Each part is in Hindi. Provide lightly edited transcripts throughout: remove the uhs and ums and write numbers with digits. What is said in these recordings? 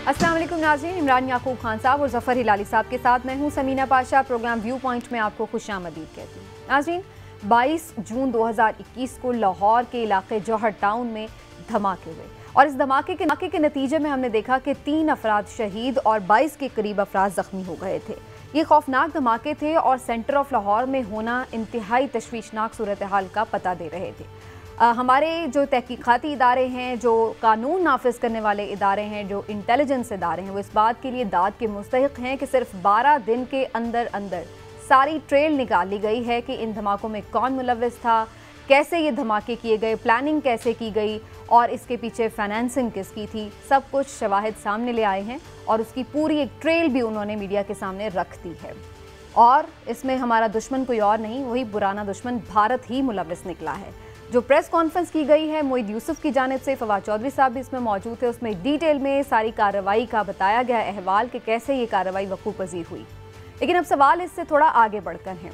अस्सलाम वालेकुम नाज़रीन, इमरान याकूब खान साहब और ज़फ़र हिलाली साहब के साथ मैं हूं Sameena Pasha. Programme viewpoint में आपको खुशामदीद कहती हूँ। नाज़रीन, 22 जून 2021 को लाहौर के इलाके जौहर टाउन में धमाके हुए और इस धमाके के नतीजे में हमने देखा कि 3 अफराद शहीद और 22 के करीब अफराद ज़ख्मी हो गए थे। ये खौफनाक धमाके थे और सेंटर ऑफ लाहौर में होना इंतहाई तशवीशनाक सूरत हाल का पता दे रहे थे। हमारे जो तहकीकाती इदारे हैं, जो कानून नाफिज करने वाले इदारे हैं, जो इंटेलिजेंस इदारे हैं, वो इस बात के लिए दाद के मुस्तहिक हैं कि सिर्फ 12 दिन के अंदर अंदर सारी ट्रेल निकाली गई है कि इन धमाकों में कौन मुलव्विस था, कैसे ये धमाके किए गए, प्लानिंग कैसे की गई और इसके पीछे फाइनेंसिंग किसकी थी। सब कुछ शवाहिद सामने ले आए हैं और उसकी पूरी एक ट्रेल भी उन्होंने मीडिया के सामने रख दी है। और इसमें हमारा दुश्मन कोई और नहीं, वही पुराना दुश्मन भारत ही मुलव्विस निकला है। जो प्रेस कॉन्फ्रेंस की गई है मोईद यूसुफ की जानिब से, फवाद चौधरी साहब भी इसमें मौजूद थे, उसमें डिटेल में सारी कार्रवाई का बताया गया अहवाल कि कैसे ये कार्रवाई वकूफ़ पज़ीर हुई। लेकिन अब सवाल इससे थोड़ा आगे बढ़कर हैं,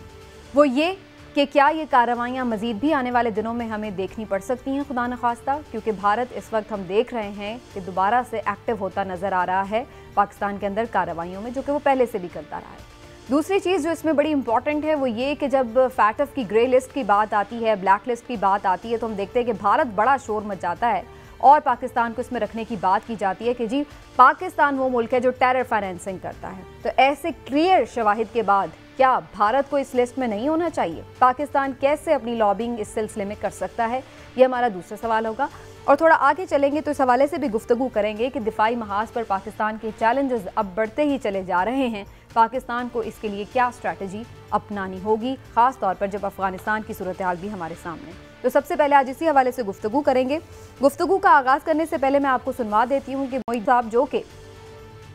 वो ये कि क्या ये कार्रवाइयाँ मज़ीद भी आने वाले दिनों में हमें देखनी पड़ सकती हैं, खुदा न खास्ता, क्योंकि भारत इस वक्त हम देख रहे हैं कि दोबारा से एक्टिव होता नज़र आ रहा है पाकिस्तान के अंदर कार्रवाइयों में, जो कि वो पहले से भी करता रहा है। दूसरी चीज़ जो इसमें बड़ी इंपॉर्टेंट है वो ये कि जब फैटफ की ग्रे लिस्ट की बात आती है, ब्लैक लिस्ट की बात आती है, तो हम देखते हैं कि भारत बड़ा शोर मचाता है और पाकिस्तान को इसमें रखने की बात की जाती है कि जी पाकिस्तान वो मुल्क है जो टेरर फाइनेंसिंग करता है। तो ऐसे क्लियर शवाहिद के बाद क्या भारत को इस लिस्ट में नहीं होना चाहिए? पाकिस्तान कैसे अपनी लॉबिंग इस सिलसिले में कर सकता है, ये हमारा दूसरा सवाल होगा। और थोड़ा आगे चलेंगे तो इस हवाले से भी गुफ्तगू करेंगे कि दिफाई महाज पर पाकिस्तान के चैलेंजेस अब बढ़ते ही चले जा रहे हैं। पाकिस्तान को इसके लिए क्या स्ट्रैटेजी अपनानी होगी, ख़ास तौर पर जब अफगानिस्तान की सूरत हाल भी हमारे सामने। तो सबसे पहले आज इसी हवाले से गुफ्तगू करेंगे। गुफ्तगू का आगाज़ करने से पहले मैं आपको सुनवा देती हूँ कि मोईद साहब, जो कि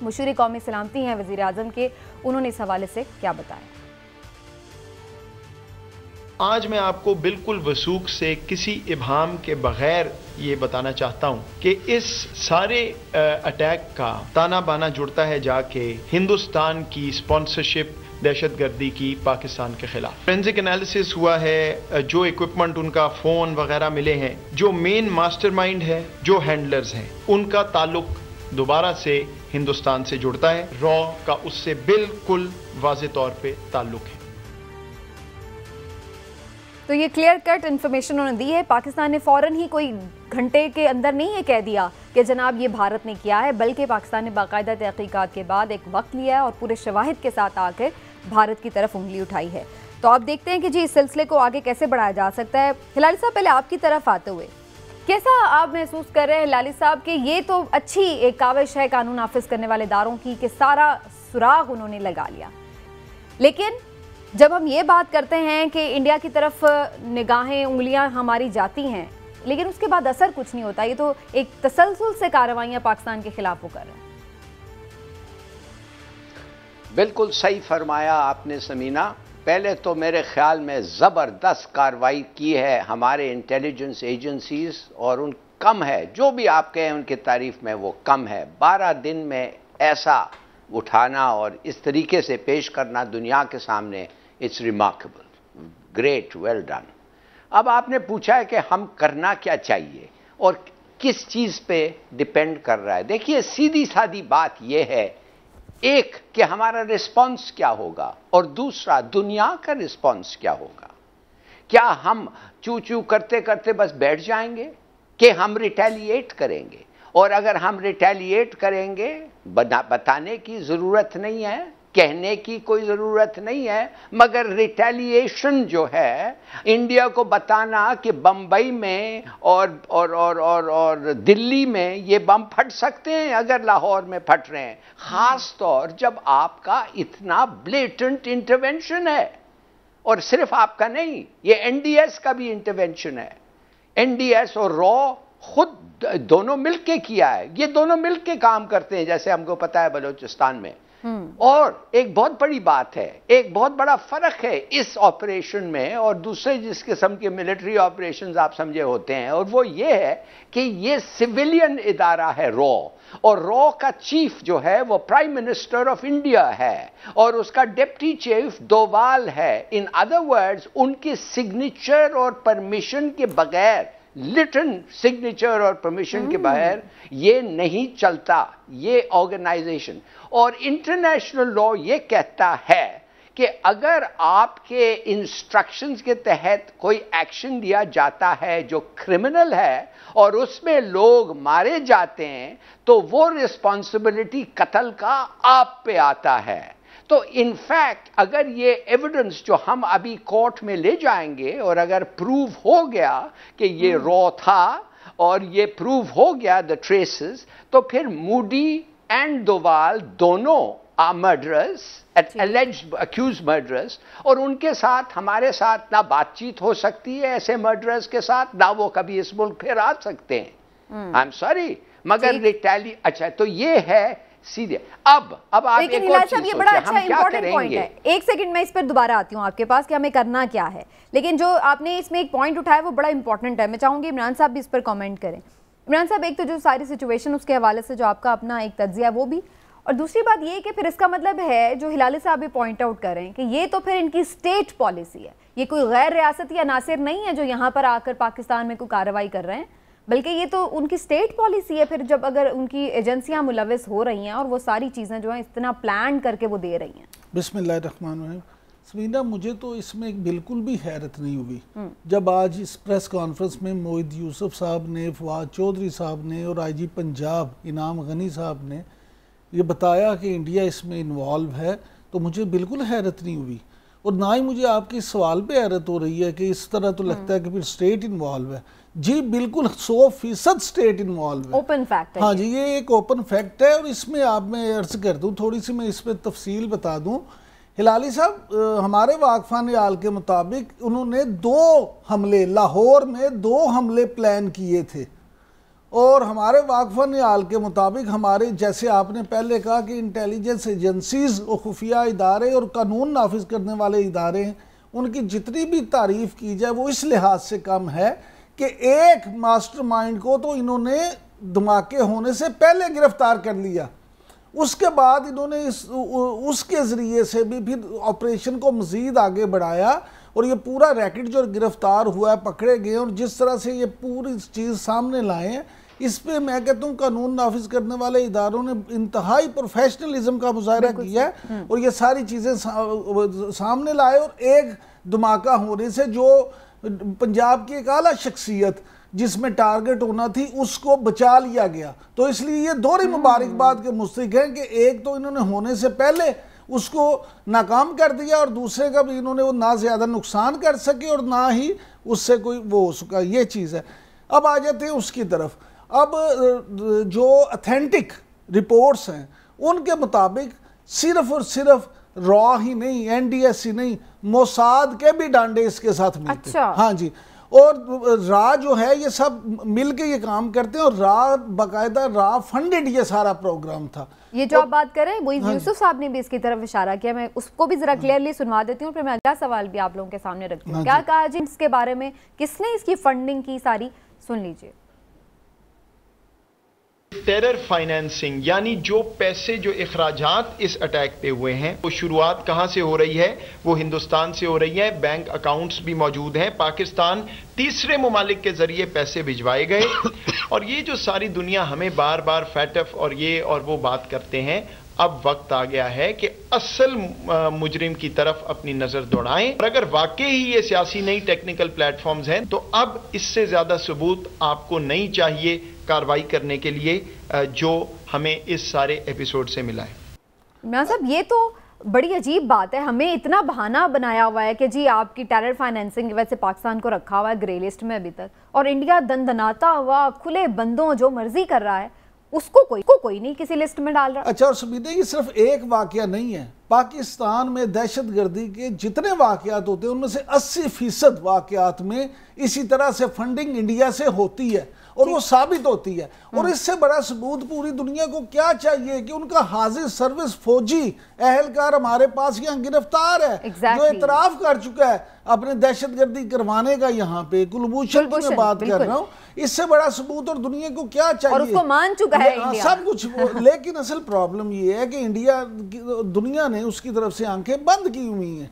मुशीर कौमी सलामती हैं वज़ीर आज़म के, उन्होंने इस हवाले से क्या बताया। आज मैं आपको बिल्कुल वसूख से किसी इबाम के बगैर ये बताना चाहता हूँ कि इस सारे अटैक का ताना बाना जुड़ता है जाके हिंदुस्तान की स्पॉन्सरशिप दहशतगर्दी की पाकिस्तान के खिलाफ। फोरेंसिक एनालिसिस हुआ है, जो इक्विपमेंट उनका फ़ोन वगैरह मिले हैं, जो मेन मास्टरमाइंड है, जो हैंडलर्स हैं, उनका ताल्लुक दोबारा से हिंदुस्तान से जुड़ता है। रॉ का उससे बिल्कुल वाज़ेह तौर पे ताल्लुक है। तो ये क्लियर कट इन्फॉर्मेशन उन्होंने दी है। पाकिस्तान ने फ़ौरन ही कोई घंटे के अंदर नहीं ये कह दिया कि जनाब ये भारत ने किया है, बल्कि पाकिस्तान ने बाकायदा तहकीकात के बाद एक वक्त लिया है और पूरे शवाहिद के साथ आकर भारत की तरफ उंगली उठाई है। तो आप देखते हैं कि जी इस सिलसिले को आगे कैसे बढ़ाया जा सकता है। हिलाली साहब, पहले आपकी तरफ आते हुए कैसा आप महसूस कर रहे हैं हिलाली साहब कि ये तो अच्छी एक काविश है कानून नाफिज करने वाले इदारों की कि सारा सुराग उन्होंने लगा लिया, लेकिन जब हम ये बात करते हैं कि इंडिया की तरफ निगाहें, उंगलियां हमारी जाती हैं, लेकिन उसके बाद असर कुछ नहीं होता, ये तो एक तसलसल से कार्रवाइयां पाकिस्तान के खिलाफ वो कर रहे हैं। बिल्कुल सही फरमाया आपने समीना। पहले तो मेरे ख्याल में ज़बरदस्त कार्रवाई की है हमारे इंटेलिजेंस एजेंसीज, और उन कम है, जो भी आप कहें उनकी तारीफ में वो कम है। 12 दिन में ऐसा उठाना और इस तरीके से पेश करना दुनिया के सामने, it's remarkable, great, well done. अब आपने पूछा है कि हम करना क्या चाहिए और किस चीज़ पे डिपेंड कर रहा है। देखिए, सीधी सादी बात यह है, एक कि हमारा रिस्पॉन्स क्या होगा और दूसरा दुनिया का रिस्पॉन्स क्या होगा। क्या हम चू चू करते करते बस बैठ जाएंगे कि हम रिटेलिएट करेंगे? और अगर हम रिटेलिएट करेंगे, बताने की ज़रूरत नहीं है, कहने की कोई ज़रूरत नहीं है, मगर रिटेलिएशन जो है, इंडिया को बताना कि बम्बई में और दिल्ली में ये बम फट सकते हैं अगर लाहौर में फट रहे हैं, ख़ास तौर जब आपका इतना ब्लेटेंट इंटरवेंशन है। और सिर्फ आपका नहीं, ये एनडीएस का भी इंटरवेंशन है। एनडीएस और रॉ खुद दोनों मिलके किया है, ये दोनों मिलके काम करते हैं, जैसे हमको पता है बलूचिस्तान में। और एक बहुत बड़ी बात है, एक बहुत बड़ा फर्क है इस ऑपरेशन में और दूसरे जिस किस्म के मिलिट्री ऑपरेशंस आप समझे होते हैं, और वो ये है कि ये सिविलियन इदारा है रॉ, और रॉ का चीफ जो है वो प्राइम मिनिस्टर ऑफ इंडिया है और उसका डिप्टी चीफ डोवाल है। इन अदर वर्ड्स, उनके सिग्नेचर और परमिशन के बगैर लिटन सिग्नेचर और परमिशन के बगैर ये नहीं चलता, ये ऑर्गेनाइजेशन। और इंटरनेशनल लॉ ये कहता है कि अगर आपके इंस्ट्रक्शंस के तहत कोई एक्शन लिया जाता है जो क्रिमिनल है और उसमें लोग मारे जाते हैं, तो वो रिस्पॉन्सिबिलिटी कत्ल का आप पे आता है। तो इनफैक्ट अगर ये एविडेंस जो हम अभी कोर्ट में ले जाएंगे और अगर प्रूव हो गया कि ये रॉ था और ये प्रूव हो गया द ट्रेसेस, तो फिर मूडी एंड डोवाल दोनों मर्डरर्स, alleged accused murderers, और उनके साथ हमारे साथ ना बातचीत हो सकती है ऐसे मर्डरर्स के साथ, ना वो कभी इस मुल्क फिर आ सकते हैं। आई एम सॉरी, मगर रिटैली अच्छा तो ये है सीधे। अब आप लेकिन हिलाल साहब ये बड़ा अच्छा इंपॉर्टेंट पॉइंट है। एक सेकंड मैं इस पर दोबारा आती हूँ आपके पास कि हमें करना क्या है, लेकिन जो आपने इसमें एक पॉइंट उठाया वो बड़ा इंपॉर्टेंट है। मैं चाहूंगी इमरान साहब भी इस पर कमेंट करें। इमरान साहब, एक तो जो सारी सिचुएशन उसके हवाले से जो आपका अपना एक तज्जिया वो भी, और दूसरी बात ये कि फिर इसका मतलब है जो हिलाली साहब भी पॉइंट आउट कर रहे हैं कि ये तो फिर इनकी स्टेट पॉलिसी है, ये कोई गैर रियासती अनासिर नहीं है जो यहाँ पर आकर पाकिस्तान में कोई कार्रवाई कर रहे हैं, बल्कि ये तो उनकी स्टेट पॉलिसी है। फिर जब अगर उनकी एजेंसियां मुलविस हो रही हैं और वो सारी चीज़ें जो हैं इतना प्लान करके वो दे रही हैं। बिस्मिल्लाहिर्रहमानिर्रहीम। समीना, मुझे तो इसमें बिल्कुल भी हैरत नहीं हुई जब आज इस प्रेस कॉन्फ्रेंस में मोहिद यूसुफ साहब ने, फवाद चौधरी साहब ने और IG पंजाब इनाम गनी साहब ने ये बताया कि इंडिया इसमें इन्वॉल्व है, तो मुझे बिल्कुल हैरत नहीं हुई। और ना ही मुझे आपके सवाल पे हैरत हो रही है कि इस तरह तो लगता है कि फिर स्टेट इन्वॉल्व है। जी बिल्कुल 100% स्टेट इन्वॉल्व है, ओपन फैक्ट है। हाँ जी, ये एक ओपन फैक्ट है। और इसमें आप मैं अर्ज कर दूं, थोड़ी सी मैं इस पर तफसील बता दूं। हिलाली साहब, हमारे वाकफान आल के मुताबिक उन्होंने 2 हमले, लाहौर में 2 हमले प्लान किए थे। और हमारे वाकफान आल के मुताबिक हमारे, जैसे आपने पहले कहा कि इंटेलिजेंस एजेंसीज और खुफिया इदारे और कानून नाफिज करने वाले इदारे हैं, उनकी जितनी भी तारीफ की जाए वो इस लिहाज से कम है कि एक मास्टरमाइंड को तो इन्होंने धमाके होने से पहले गिरफ्तार कर लिया, उसके बाद इन्होंने उसके ज़रिए से भी फिर ऑपरेशन को मज़ीद आगे बढ़ाया और ये पूरा रैकेट जो गिरफ्तार हुआ है, पकड़े गए, और जिस तरह से ये पूरी चीज़ सामने लाए हैं, इस पे मैं कहता हूँ कानून नाफिज करने वाले इदारों ने इंतहाई प्रोफेशनलिज्म का मुजाहरा किया है और ये सारी चीज़ें सामने लाए। और एक धमाका होने से जो पंजाब की एक आला शख्सियत जिसमें टारगेट होना थी उसको बचा लिया गया। तो इसलिए ये दोहरी मुबारकबाद के मुस्तहिक हैं कि एक तो इन्होंने होने से पहले उसको नाकाम कर दिया और दूसरे का भी इन्होंने वो ना ज़्यादा नुकसान कर सके और ना ही उससे कोई वो हो सका, ये चीज़ है। अब आ जाते हैं उसकी तरफ। अब जो ऑथेंटिक रिपोर्ट्स हैं उनके मुताबिक सिर्फ और सिर्फ रॉ ही नहीं, NDS ही नहीं, मोसाद के भी डांडे इसके साथ मिलते हैं। हाँ जी, और रा जो है ये सब मिल के ये काम करते हैं और रा बाकायदा रा फंडेड ये सारा प्रोग्राम था। ये जो आप बात कर रहे हैं मोहिद यूसुफ साहब ने भी इसकी तरफ इशारा किया, मैं उसको भी जरा क्लियरली सुनवा देती हूँ, फिर मैं अगला सवाल भी आप लोगों के सामने रखती हूँ। क्या कहा जी इसके बारे में, किसने इसकी फंडिंग की, सारी सुन लीजिए। टेरर फाइनेंसिंग यानी जो पैसे, जो इखराजात इस अटैक पे हुए हैं, वो शुरुआत कहाँ से हो रही है? वो हिंदुस्तान से हो रही है। बैंक अकाउंट्स भी मौजूद हैं। पाकिस्तान तीसरे मुमालिक के जरिए पैसे भिजवाए गए। और ये जो सारी दुनिया हमें बार बार फैटफ और ये और वो बात करते हैं, अब वक्त आ गया है कि असल मुजरिम की तरफ अपनी नजर दौड़ाएं। और अगर वाकई ही ये सियासी नहीं टेक्निकल प्लेटफॉर्म्स हैं, तो अब इससे ज्यादा सबूत आपको नहीं चाहिए कार्रवाई करने के लिए जो हमें इस सारे एपिसोड से मिला है। इमरान साहब, ये तो बड़ी अजीब बात है, हमें इतना बहाना बनाया हुआ है कि जी आपकी टेरर फाइनेंसिंग की वजह से पाकिस्तान को रखा हुआ है ग्रे लिस्ट में अभी तक, और इंडिया दंदनाता हुआ खुले बंदों जो मर्जी कर रहा है उसको कोई नहीं किसी लिस्ट में डाल रहा। अच्छा, और सुबीदा, ये सिर्फ एक वाकया नहीं है। पाकिस्तान में दहशतगर्दी के जितने वाकयात होते हैं उनमें से 80% वाकयात में इसी तरह से फंडिंग इंडिया से होती है और वो साबित होती है। और इससे बड़ा सबूत पूरी दुनिया को क्या चाहिए कि उनका हाजिर सर्विस फौजी अहलकार हमारे पास यहाँ गिरफ्तार है, जो इतराफ कर चुका है अपने दहशतगर्दी करवाने का। यहाँ पे कुलभूषण की मैं बात कर रहा हूँ, इससे बड़ा सबूत और दुनिया को क्या चाहिए? और उसको मान चुका है इंडिया। सब कुछ। लेकिन असल प्रॉब्लम ये है कि इंडिया, दुनिया ने उसकी तरफ से आंखें बंद की हुई हैं।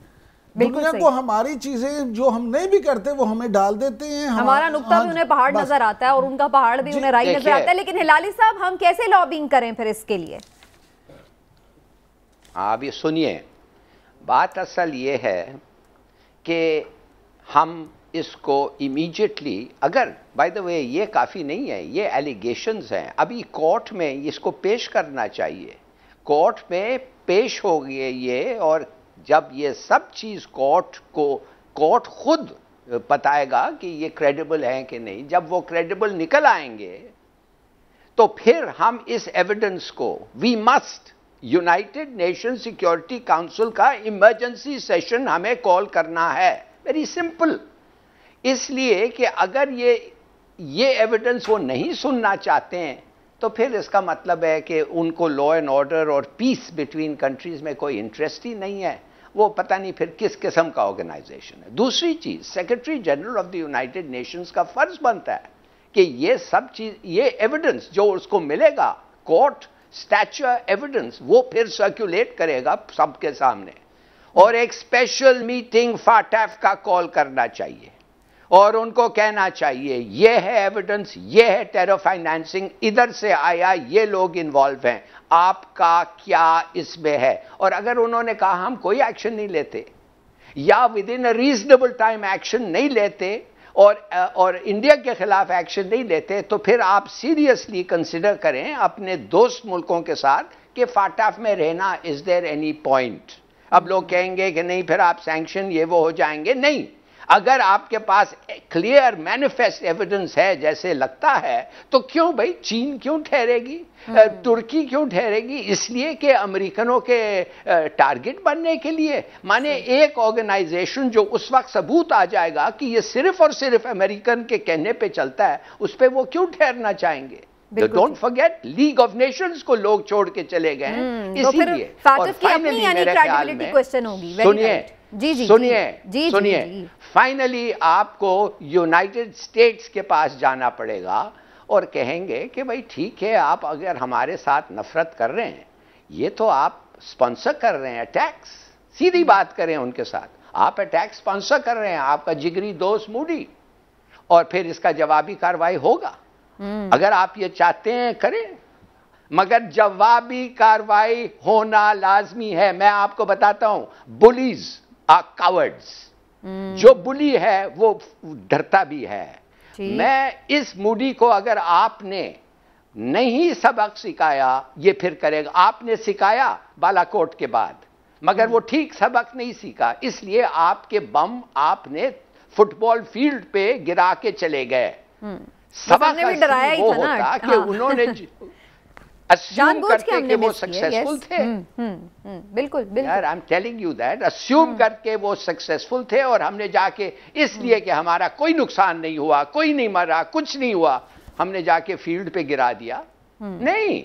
दुनिया को हमारी चीजें जो हम नहीं भी करते वो हमें डाल देते हैं। हमारा नुक्ता भी उन्हें पहाड़ नजर आता है और उनका पहाड़ भी उन्हें राई नजर आता है। लेकिन हिलाली साहब, हम कैसे लॉबिंग करें फिर इसके लिए? आप ये सुनिए, बात असल ये है कि हम इसको इमीडिएटली, अगर बाय द वे ये काफ़ी नहीं है, ये एलिगेशंस हैं, अभी कोर्ट में इसको पेश करना चाहिए, कोर्ट में पेश हो गए ये, और जब ये सब चीज़ कोर्ट खुद बताएगा कि ये क्रेडिबल है कि नहीं, जब वो क्रेडिबल निकल आएंगे तो फिर हम इस एविडेंस को, we must, United Nation security council का इमरजेंसी सेशन हमें कॉल करना है, वेरी सिंपल। इसलिए कि अगर ये एविडेंस वो नहीं सुनना चाहते हैं तो फिर इसका मतलब है कि उनको लॉ एंड ऑर्डर और पीस बिटवीन कंट्रीज में कोई इंटरेस्ट ही नहीं है, वो पता नहीं फिर किस किस्म का ऑर्गेनाइजेशन है। दूसरी चीज, secretary general of the United Nations का फर्ज बनता है कि ये सब चीज, ये एविडेंस जो उसको मिलेगा, कोर्ट स्टैच्यूर एविडेंस, वो फिर सर्कुलेट करेगा सबके सामने, और एक स्पेशल मीटिंग फाटफ का कॉल करना चाहिए और उनको कहना चाहिए ये है एविडेंस, ये है टेरर फाइनेंसिंग, इधर से आया, ये लोग इन्वॉल्व हैं, आपका क्या इसमें है। और अगर उन्होंने कहा हम कोई एक्शन नहीं लेते या with in a reasonable time action नहीं लेते और इंडिया के खिलाफ एक्शन नहीं लेते, तो फिर आप सीरियसली कंसिडर करें अपने दोस्त मुल्कों के साथ कि फाटफ में रहना, इज देयर एनी पॉइंट। अब लोग कहेंगे कि नहीं फिर आप सैंक्शन ये वो हो जाएंगे, नहीं, अगर आपके पास क्लियर मैनिफेस्ट एविडेंस है जैसे लगता है, तो क्यों भाई चीन क्यों ठहरेगी, तुर्की क्यों ठहरेगी? इसलिए कि अमेरिकनों के टारगेट बनने के लिए। माने एक ऑर्गेनाइजेशन जो उस वक्त सबूत आ जाएगा कि ये सिर्फ और सिर्फ अमेरिकन के कहने पे चलता है, उस पर वो क्यों ठहरना चाहेंगे? Don't forget, league of Nations को लोग छोड़ के चले गए हैं, इसीलिए। और फाइनली मेरे ख्याल में, सुनिए, फाइनली आपको यूनाइटेड स्टेट्स के पास जाना पड़ेगा और कहेंगे कि भाई ठीक है, आप अगर हमारे साथ नफरत कर रहे हैं, ये तो आप स्पॉन्सर कर रहे हैं अटैक्स, सीधी बात करें उनके साथ, आप अटैक स्पॉन्सर कर रहे हैं, आपका जिगरी दोस्त मूडी, और फिर इसका जवाबी कार्रवाई होगा। अगर आप ये चाहते हैं करें, मगर जवाबी कार्रवाई होना लाजमी है। मैं आपको बताता हूं, बुलीज आर कावर्ड्स, जो बुली है वो डरता भी है। मैं इस मूडी को, अगर आपने नहीं सबक सिखाया, ये फिर करेगा। आपने सिखाया बालाकोट के बाद, मगर वो ठीक सबक नहीं सीखा, इसलिए आपके बम आपने फुटबॉल फील्ड पे गिरा के चले गए। सबक भी डराया ही था ना कि उन्होंने अस्यूम करके कि वो सक्सेसफुल थे। बिल्कुल यार, I am telling you that, assume करके वो सक्सेसफुल थे और हमने जाके इसलिए कि हमारा कोई नुकसान नहीं हुआ, कोई नहीं मरा, कुछ नहीं हुआ, हमने जाके फील्ड पे गिरा दिया। नहीं,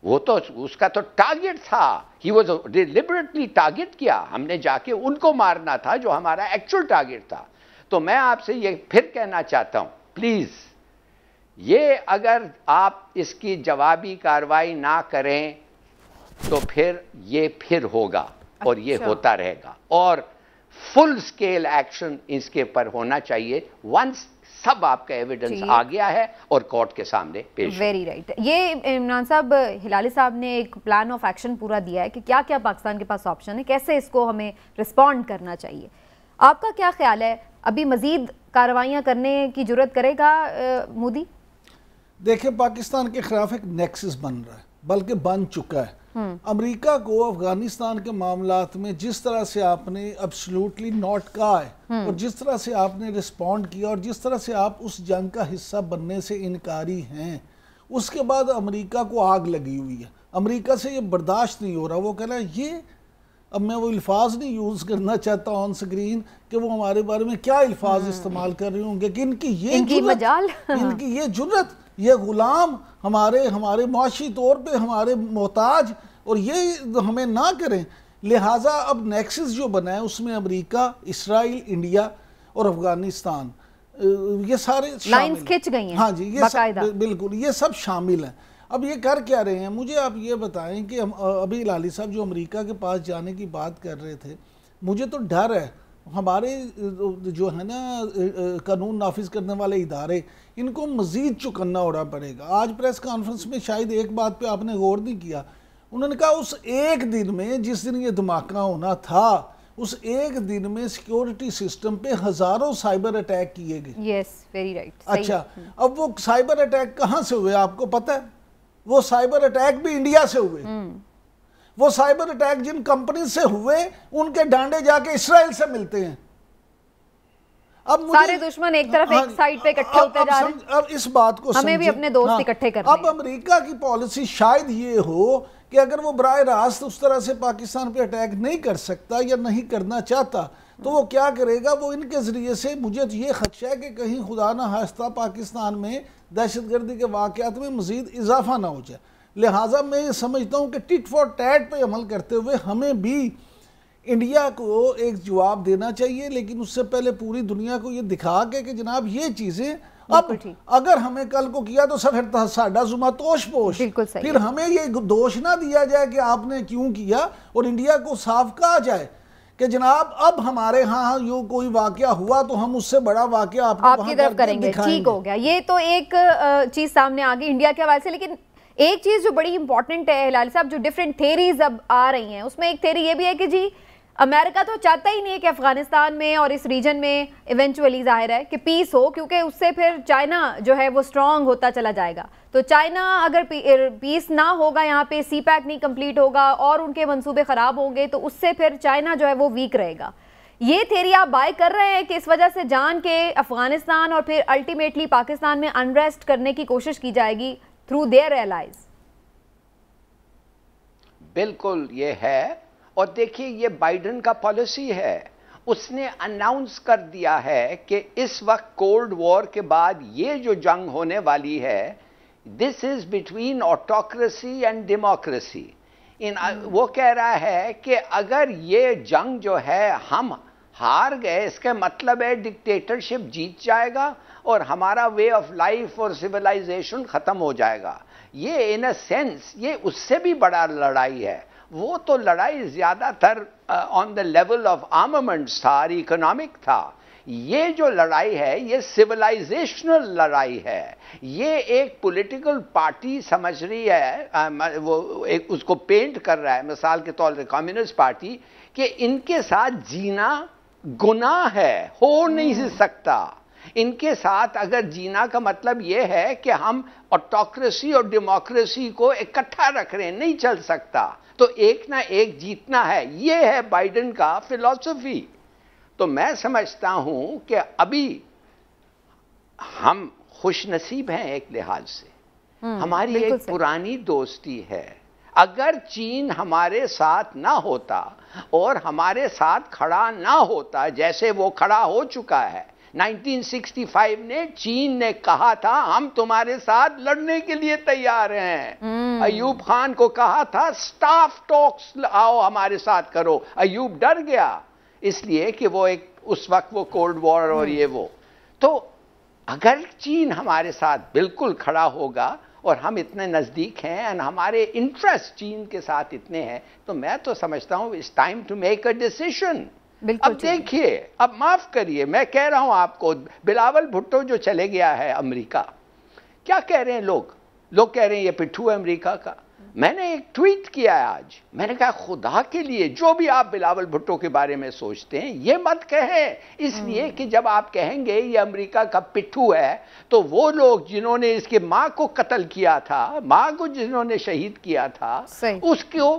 वो तो उसका तो टारगेट था, ही वाज डिलिबरेटली टारगेट किया, हमने जाके उनको मारना था जो हमारा एक्चुअल टारगेट था। तो मैं आपसे ये फिर कहना चाहता हूं, प्लीज, ये अगर आप इसकी जवाबी कार्रवाई ना करें तो फिर ये फिर होगा और ये होता रहेगा, और फुल स्केल एक्शन इसके पर होना चाहिए वंस सब आपका एविडेंस आ गया है और कोर्ट के सामने पेश। Very right. ये इमरान साहब, हिलाली साहब ने एक प्लान ऑफ एक्शन पूरा दिया है कि क्या क्या पाकिस्तान के पास ऑप्शन है, कैसे इसको हमें रिस्पॉन्ड करना चाहिए। आपका क्या ख्याल है, अभी मजीद कार्रवाइयाँ करने की जरूरत करेगा मोदी? देखिए, पाकिस्तान के खिलाफ एक नेक्सस बन रहा है, बल्कि बन चुका है। अमेरिका को अफगानिस्तान के मामलात में जिस तरह से आपने एब्सोल्युटली नॉट कहा है और जिस तरह से आपने रिस्पॉन्ड किया और जिस तरह से आप उस जंग का हिस्सा बनने से इनकारी हैं, उसके बाद अमेरिका को आग लगी हुई है। अमेरिका से ये बर्दाश्त नहीं हो रहा। वो कह रहा है, ये अब मैं वो अल्फाज नहीं यूज़ करना चाहता ऑन स्क्रीन कि वो हमारे बारे में क्या अल्फाज इस्तेमाल कर रहे होंगे कि इनकी ये जुर्रत, ये गुलाम, हमारे मुआशी तौर पे हमारे मोहताज, और ये हमें ना करें। लिहाजा अब नेक्सस जो बना है उसमें अमेरिका, इसराइल, इंडिया और अफगानिस्तान, ये सारे लाइंस खिंच गई हैं। हाँ जी, ये बिल्कुल, ये सब शामिल हैं। अब ये कर क्या रहे हैं, मुझे आप ये बताएं कि हम अभी हिलाली साहब जो अमेरिका के पास जाने की बात कर रहे थे, मुझे तो डर है हमारे जो है ना कानून नाफिज करने वाले इदारे, इनको मजीद चुकन्ना उड़ा पड़ेगा। आज प्रेस कॉन्फ्रेंस में शायद एक बात पे आपने गौर नहीं किया, उन्होंने कहा उस एक दिन में जिस दिन ये धमाका होना था, उस एक दिन में सिक्योरिटी सिस्टम पे हजारों साइबर अटैक किए गए। Yes, very right. अच्छा, अब वो साइबर अटैक कहाँ से हुए आपको पता है? वो साइबर अटैक भी इंडिया से हुए। वो साइबर अटैक जिन कंपनी से हुए उनके डांडे जाके इसराइल से मिलते हैं। अब सारे दुश्मन एक तरफ एक साइड पे इकट्ठे होते जा रहे हैं। अब इस बात को हमें भी अपने दोस्त इकट्ठे करने हैं। अब अमेरिका की पॉलिसी शायद ये हो कि अगर वो बराह रास्त उस तरह से पाकिस्तान पे अटैक नहीं कर सकता या नहीं करना चाहता, तो वो क्या करेगा, वो इनके जरिए से, मुझे ये खदशा है कि कहीं खुदा ना खास्ता पाकिस्तान में दहशतगर्दी के वाकयात में मजीद इजाफा ना हो जाए। लिहाजा मैं ये समझता हूँ कि टिट फॉर टैट पे अमल करते हुए हमें भी इंडिया को एक जवाब देना चाहिए, लेकिन उससे पहले पूरी दुनिया को ये दिखा के कि जनाब ये चीज़ें अब अगर हमें कल को किया तो सब साडा जुमा तोश पोश, फिर हमें ये दोष ना दिया जाए कि आपने क्यों किया, और इंडिया को साफ कहा जाए कि जनाब अब हमारे यहाँ यूँ कोई वाकया हुआ तो हम उससे बड़ा वाकया आपकी तरफ करेंगे। ठीक हो गया, ये तो एक चीज़ सामने आ गई इंडिया के हवाले से। लेकिन एक चीज़ जो बड़ी इंपॉर्टेंट है हिलाल साहब, जो डिफरेंट थेरीज अब आ रही हैं, उसमें एक थेरी ये भी है कि जी अमेरिका तो चाहता ही नहीं है कि अफगानिस्तान में और इस रीजन में इवेंचुअली जाहिर है कि पीस हो, क्योंकि उससे फिर चाइना जो है वो स्ट्रांग होता चला जाएगा। तो चाइना अगर पीस ना होगा, यहाँ पे CPEC नहीं कंप्लीट होगा और उनके मंसूबे ख़राब होंगे, तो उससे फिर चाइना जो है वो वीक रहेगा। ये थेरी आप बाय कर रहे हैं कि इस वजह से जान के अफगानिस्तान और फिर अल्टीमेटली पाकिस्तान में अनरेस्ट करने की कोशिश की जाएगी थ्रू देयर एलाइज? बिल्कुल ये है, और देखिए ये बाइडेन का पॉलिसी है। उसने अनाउंस कर दिया है कि इस वक्त कोल्ड वॉर के बाद ये जो जंग होने वाली है, this is between autocracy and democracy. वो कह रहा है कि अगर ये जंग जो है हम हार गए, इसका मतलब है डिक्टेटरशिप जीत जाएगा और हमारा वे ऑफ लाइफ और सिविलाइजेशन खत्म हो जाएगा। ये इन अ सेंस ये उससे भी बड़ा लड़ाई है। वो तो लड़ाई ज्यादातर on the level of armaments था, इकोनॉमिक था। ये जो लड़ाई है ये सिविलाइजेशनल लड़ाई है। ये एक पॉलिटिकल पार्टी समझ रही है, वो एक उसको पेंट कर रहा है मिसाल के तौर पर कम्युनिस्ट पार्टी, कि इनके साथ जीना गुनाह है, हो नहीं सकता। इनके साथ अगर जीना का मतलब यह है कि हम ऑटोक्रेसी और डेमोक्रेसी को इकट्ठा रख रहे हैं, नहीं चल सकता, तो एक ना एक जीतना है। यह है बाइडेन का फिलॉसफी। तो मैं समझता हूं कि अभी हम खुशनसीब हैं एक लिहाज से, हमारी एक पुरानी दोस्ती है। अगर चीन हमारे साथ ना होता और हमारे साथ खड़ा ना होता, जैसे वो खड़ा हो चुका है 1965 ने चीन ने कहा था हम तुम्हारे साथ लड़ने के लिए तैयार हैं। अयूब खान को कहा था स्टाफ टॉक्स आओ हमारे साथ करो। अयूब डर गया इसलिए कि वो एक उस वक्त वो कोल्ड वॉर और ये वो। तो अगर चीन हमारे साथ बिल्कुल खड़ा होगा और हम इतने नजदीक हैं और हमारे इंटरेस्ट चीन के साथ इतने हैं, तो मैं तो समझता हूं it's time to make a decision. अब देखिए, अब माफ करिए, मैं कह रहा हूं आपको, बिलावल भुट्टो जो चले गया है अमेरिका, क्या कह रहे हैं लोग कह रहे हैं ये पिट्ठू है अमेरिका का। मैंने एक ट्वीट किया है आज, मैंने कहा खुदा के लिए जो भी आप बिलावल भुट्टो के बारे में सोचते हैं ये मत कहें, इसलिए कि जब आप कहेंगे ये अमेरिका का पिट्ठू है, तो वो लोग जिन्होंने इसके मां को कत्ल किया था, मां को जिन्होंने शहीद किया था, उसको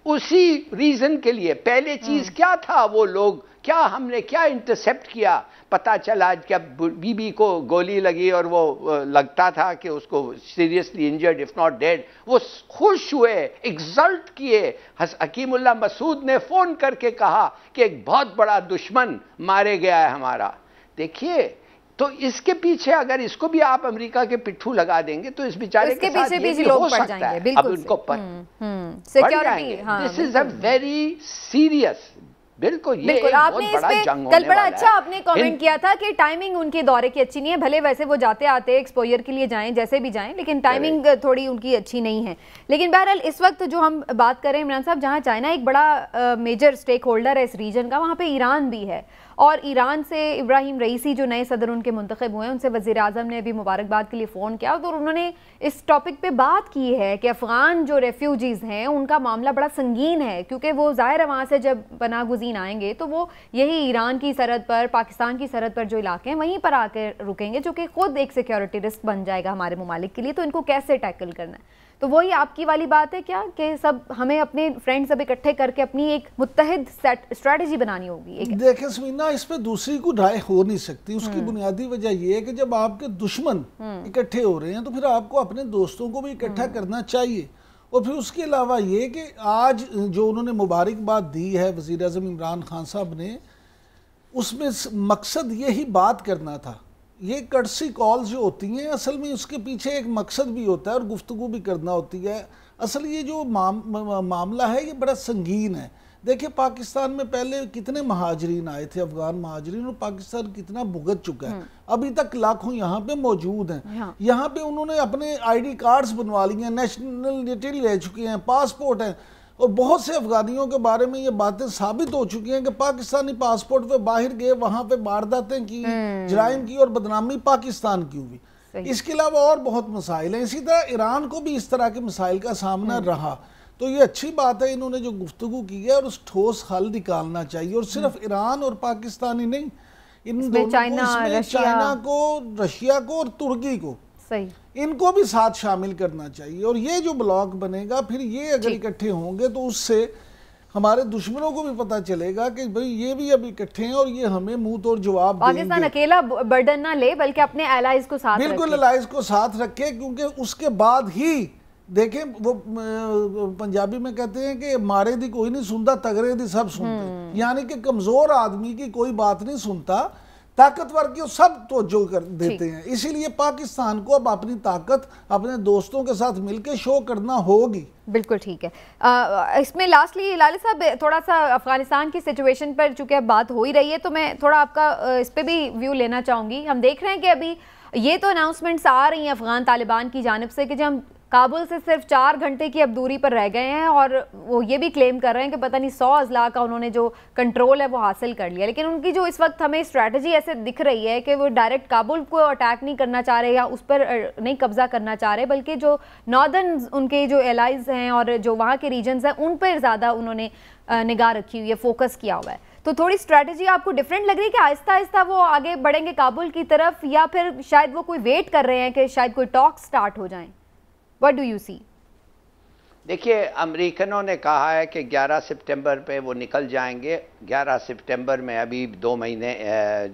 उसी रीजन के लिए पहले चीज क्या था, वो लोग क्या, हमने क्या इंटरसेप्ट किया, पता चला क्या बीबी को गोली लगी और वो लगता था कि उसको seriously injured if not dead. वो खुश हुए, एक्सल्ट किए। हकीमुल्लाह मसूद ने फोन करके कहा कि एक बहुत बड़ा दुश्मन मारे गया है हमारा। देखिए, तो इसके पीछे अगर इसको भी आप अमेरिका के पिट्ठू लगा देंगे तो इस बेचारे के साथ ये भी हो सकता है। अब उनको security, this is a very serious बिल्कुल ये बिल्कुल, आपने इस पे कल बड़ा अच्छा आपने कमेंट किया था कि टाइमिंग उनके दौरे की अच्छी नहीं है, भले वैसे वो जाते आते एक्सपोजर के लिए जाएं जैसे भी जाएं, लेकिन टाइमिंग थोड़ी उनकी अच्छी नहीं है। लेकिन बहरहाल इस वक्त जो हम बात करें इमरान साहब, जहां चाइना एक बड़ा मेजर स्टेक होल्डर है इस रीजन का, वहां पे ईरान भी है, और ईरान से इब्राहिम रईसी जो नए सदर उनके मुंतखब हुए हैं, उनसे वज़ीर आज़म ने अभी मुबारकबाद के लिए फ़ोन किया और उन्होंने इस टॉपिक पे बात की है कि अफ़गान जो रेफ्यूजीज़ हैं उनका मामला बड़ा संगीन है, क्योंकि वो ज़ाहिर है वहाँ से जब पनाह गुज़ीन आएंगे तो वो यही ईरान की सरहद पर, पाकिस्तान की सरहद पर जो इलाके हैं वहीं पर आकर रुकेंगे, जो कि ख़ुद एक सिक्योरिटी रिस्क बन जाएगा हमारे ममालिक के लिए। तो इनको कैसे टैकल करना है? तो वही आपकी वाली बात है क्या कि सब हमें अपने फ्रेंड्स सब इकट्ठे करके अपनी एक मुत्तहिद स्ट्रेटजी बनानी होगी? देखें समीना, इस पे दूसरी को राय हो नहीं सकती। उसकी बुनियादी वजह यह है कि जब आपके दुश्मन इकट्ठे हो रहे हैं तो फिर आपको अपने दोस्तों को भी इकट्ठा करना चाहिए। और फिर उसके अलावा ये कि आज जो उन्होंने मुबारकबाद दी है वज़ीर आज़म इमरान खान साहब ने, उसमें मकसद यही बात करना था। ये कर्टसी कॉल्स जो होती हैं असल में उसके पीछे एक मकसद भी होता है और गुफ्तगू भी करना होती है। असल ये जो मामला है ये बड़ा संगीन है। देखिए, पाकिस्तान में पहले कितने महाजरीन आए थे, अफगान महाजरीन, और पाकिस्तान कितना भुगत चुका है। अभी तक लाखों यहाँ पे मौजूद हैं। यहाँ पे उन्होंने अपने ID कार्ड्स बनवा लिए हैं, नेशनलिटी ले चुके हैं, पासपोर्ट हैं, और बहुत से अफगानियों के बारे में ये बातें साबित हो चुकी हैं कि पाकिस्तानी पासपोर्ट पे बाहर गए, वहां पे वारदातें की, जराइम की और बदनामी पाकिस्तान की हुई। इसके अलावा और बहुत मसाइल हैं। इसी तरह ईरान को भी इस तरह के मसाइल का सामना रहा। तो ये अच्छी बात है इन्होंने जो गुफ्तगू की है, और उस ठोस हल निकालना चाहिए। और सिर्फ ईरान और पाकिस्तान ही नहीं, इन दोनों को, चाइना को, रशिया को और तुर्की को, सही, इनको भी साथ शामिल करना चाहिए। और ये जो ब्लॉक बनेगा, फिर ये अगर इकट्ठे होंगे तो उससे हमारे दुश्मनों को भी पता चलेगा कि भाई ये भी अब इकट्ठे हैं और ये हमें मुंह तोड़ जवाब देंगे। पाकिस्तान अकेला बर्डन ना ले, बल्कि अपने एलाइज को साथ, बिल्कुल एलाइज को साथ रखे, क्योंकि उसके बाद ही देखें, वो पंजाबी में कहते हैं कि मारे दी कोई नहीं सुनता, तगड़े दी सब सुनते। यानी कि कमजोर आदमी की कोई बात नहीं सुनता, ताकतवर की सब तवज्जो कर देते हैं। इसीलिए पाकिस्तान को अब अपनी ताकत अपने दोस्तों के साथ मिलकर शो करना होगी। बिल्कुल ठीक है। इसमें लास्टली लाली साहब, थोड़ा सा अफगानिस्तान की सिचुएशन पर चूंकि अब बात हो ही रही है, तो मैं थोड़ा आपका इस पर भी व्यू लेना चाहूँगी। हम देख रहे हैं कि अभी ये तो अनाउंसमेंट्स आ रही हैं अफगान तालिबान की जानिब से कि जब काबुल से सिर्फ 4 घंटे की अब दूरी पर रह गए हैं, और वो ये भी क्लेम कर रहे हैं कि पता नहीं 100 अजला का उन्होंने जो कंट्रोल है वो हासिल कर लिया। लेकिन उनकी जो इस वक्त हमें स्ट्रैटेजी ऐसे दिख रही है कि वो डायरेक्ट काबुल को अटैक नहीं करना चाह रहे या उस पर नहीं कब्जा करना चाह रहे, बल्कि जो नॉर्दर्न उनके जो एलाइज हैं और जो वहाँ के रीजन्स हैं उन पर ज़्यादा उन्होंने निगाह रखी हुई है, फोकस किया हुआ है। तो थोड़ी स्ट्रैटेजी आपको डिफरेंट लग रही है कि आहिस्ता आहिस्ता वो आगे बढ़ेंगे काबुल की तरफ, या फिर शायद वो कोई वेट कर रहे हैं कि शायद कोई टॉक स्टार्ट हो जाएं? What do you see? देखिए, अमेरिकनों ने कहा है कि 11 सितंबर पे वो निकल जाएंगे। 11 सितंबर में अभी 2 महीने,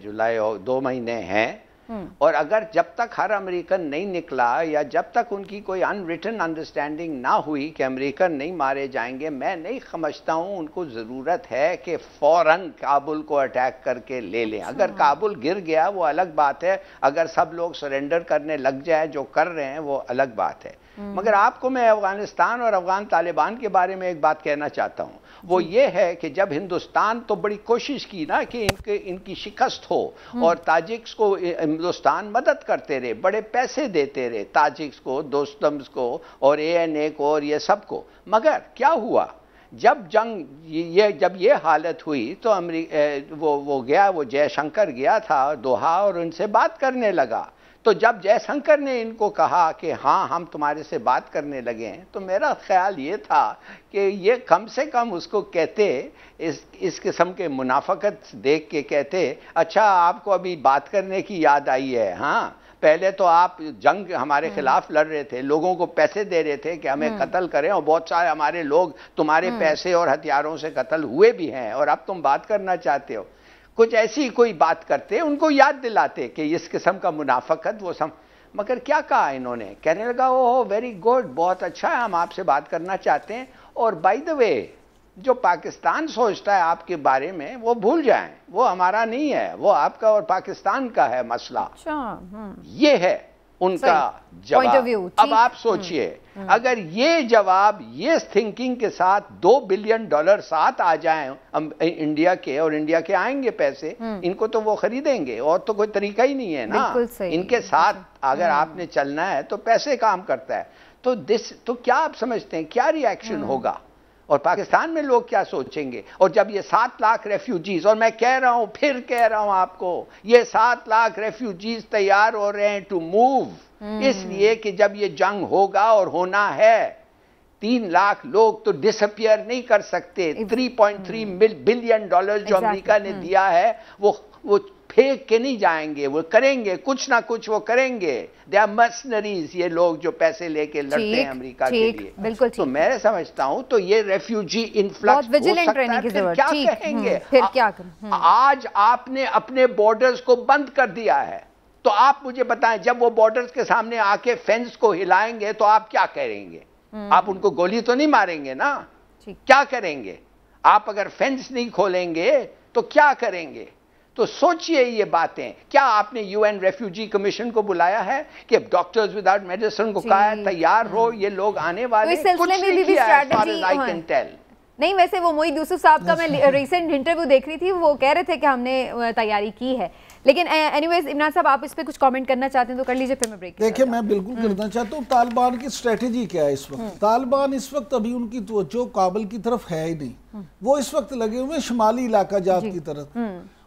जुलाई और 2 महीने हैं। और अगर जब तक हर अमेरिकन नहीं निकला, या जब तक उनकी कोई अनरिटन अंडरस्टैंडिंग ना हुई कि अमेरिकन नहीं मारे जाएंगे, मैं नहीं समझता हूँ उनको ज़रूरत है कि फ़ौरन काबुल को अटैक करके ले लें। अगर काबुल गिर गया वो अलग बात है, अगर सब लोग सरेंडर करने लग जाए जो कर रहे हैं वो अलग बात है। मगर आपको मैं अफगानिस्तान और अफगान तालिबान के बारे में एक बात कहना चाहता हूँ। वो ये है कि जब हिंदुस्तान तो बड़ी कोशिश की ना कि इनकी शिकस्त हो, और ताजिक्स को हिंदुस्तान मदद करते रहे, बड़े पैसे देते रहे ताजिक्स को, दोस्तम्स को और ANA को और ये सबको। मगर क्या हुआ, जब जब ये हालत हुई तो वो जयशंकर गया था दोहा और उनसे बात करने लगा। तो जब जयशंकर ने इनको कहा कि हाँ हम तुम्हारे से बात करने लगे हैं, तो मेरा ख्याल ये था कि ये कम से कम उसको कहते, इस किस्म के मुनाफकत देख के कहते, अच्छा आपको अभी बात करने की याद आई है? हाँ, पहले तो आप जंग हमारे खिलाफ लड़ रहे थे, लोगों को पैसे दे रहे थे कि हमें कत्ल करें, और बहुत सारे हमारे लोग तुम्हारे पैसे और हथियारों से कत्ल हुए भी हैं, और अब तुम बात करना चाहते हो। कुछ ऐसी कोई बात करते, उनको याद दिलाते कि इस किस्म का मुनाफकत वो मगर क्या कहा इन्होंने, कहने लगा ओह वेरी गुड, बहुत अच्छा है, हम आपसे बात करना चाहते हैं, और बाय द वे जो पाकिस्तान सोचता है आपके बारे में वो भूल जाएं, वो हमारा नहीं है, वो आपका और पाकिस्तान का है मसला। ये है उनका जवाब। अब आप सोचिए, अगर ये जवाब ये थिंकिंग के साथ $2 बिलियन साथ आ जाएं इंडिया के, और इंडिया के आएंगे पैसे, इनको तो वो खरीदेंगे, और तो कोई तरीका ही नहीं है ना। इनके साथ अगर आपने चलना है तो पैसे काम करता है। तो क्या आप समझते हैं क्या रिएक्शन होगा, और पाकिस्तान में लोग क्या सोचेंगे? और जब ये 7 लाख रेफ्यूजीज, और मैं कह रहा हूं, फिर कह रहा हूं आपको, ये 7 लाख रेफ्यूजीज तैयार हो रहे हैं टू मूव, इसलिए कि जब ये जंग होगा, और होना है, 3 लाख लोग तो डिसअपियर नहीं कर सकते। $3.3 बिलियन जो अमेरिका ने दिया है, वो फेंक के नहीं जाएंगे, वो करेंगे, कुछ ना कुछ वो करेंगे। दे आर मर्सनरीज, ये लोग जो पैसे लेके लड़ते हैं अमेरिका के लिए। बिल्कुल, तो मैं समझता हूं तो ये रेफ्यूजी इन्फ्लक्स हो सकता है। फिर क्या कहेंगे? फिर क्या करें? आज आपने अपने बॉर्डर्स को बंद कर दिया है, तो आप मुझे बताएं, जब वो बॉर्डर्स के सामने आके फेंस को हिलाएंगे तो आप क्या करेंगे? आप उनको गोली तो नहीं मारेंगे ना? क्या करेंगे? आप अगर फेंस नहीं खोलेंगे तो क्या करेंगे? तो सोचिए ये बातें। क्या आपने यूएन रेफ्यूजी कमीशन को बुलाया है कि अब डॉक्टर्स विदाउट मेडिसिन को कहा है तैयार हो, ये लोग आने वाले? कुछ नहीं किया है, as far as I can tell। नहीं, वैसे वो मोईद यूसुफ साहब का मैं रिसेंट इंटरव्यू देख रही थी, वो कह रहे थे कि हमने तैयारी की है। लेकिन एनीवेज इमरान साहब, आप इस पे कुछ कमेंट करना चाहते हैं तो कर लीजिए, फिर मैं ब्रेक। देखिए, मैं बिल्कुल करना चाहता हूँ। तालिबान की स्ट्रेटेजी क्या है इस वक्त? तालिबान इस वक्त अभी उनकी तवज्जो काबुल की तरफ है ही नहीं, वो इस वक्त लगे हुए शिमाली इलाका जात की तरफ।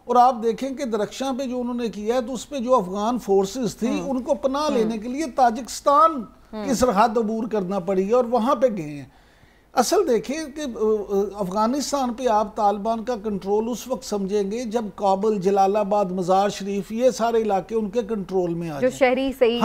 और आप देखें कि दरख्शां पे जो उन्होंने किया है, तो उस पे जो अफगान फोर्सेस थी उनको पनाह लेने के लिए ताजिकिस्तान की सरहद अबूर करना पड़ी है, और वहां पे गए हैं। असल देखिए कि अफगानिस्तान पे आप तालिबान का कंट्रोल उस वक्त समझेंगे जब काबुल, जलालाबाद, मज़ार शरीफ, ये सारे इलाके उनके कंट्रोल में आ जो शहरी सही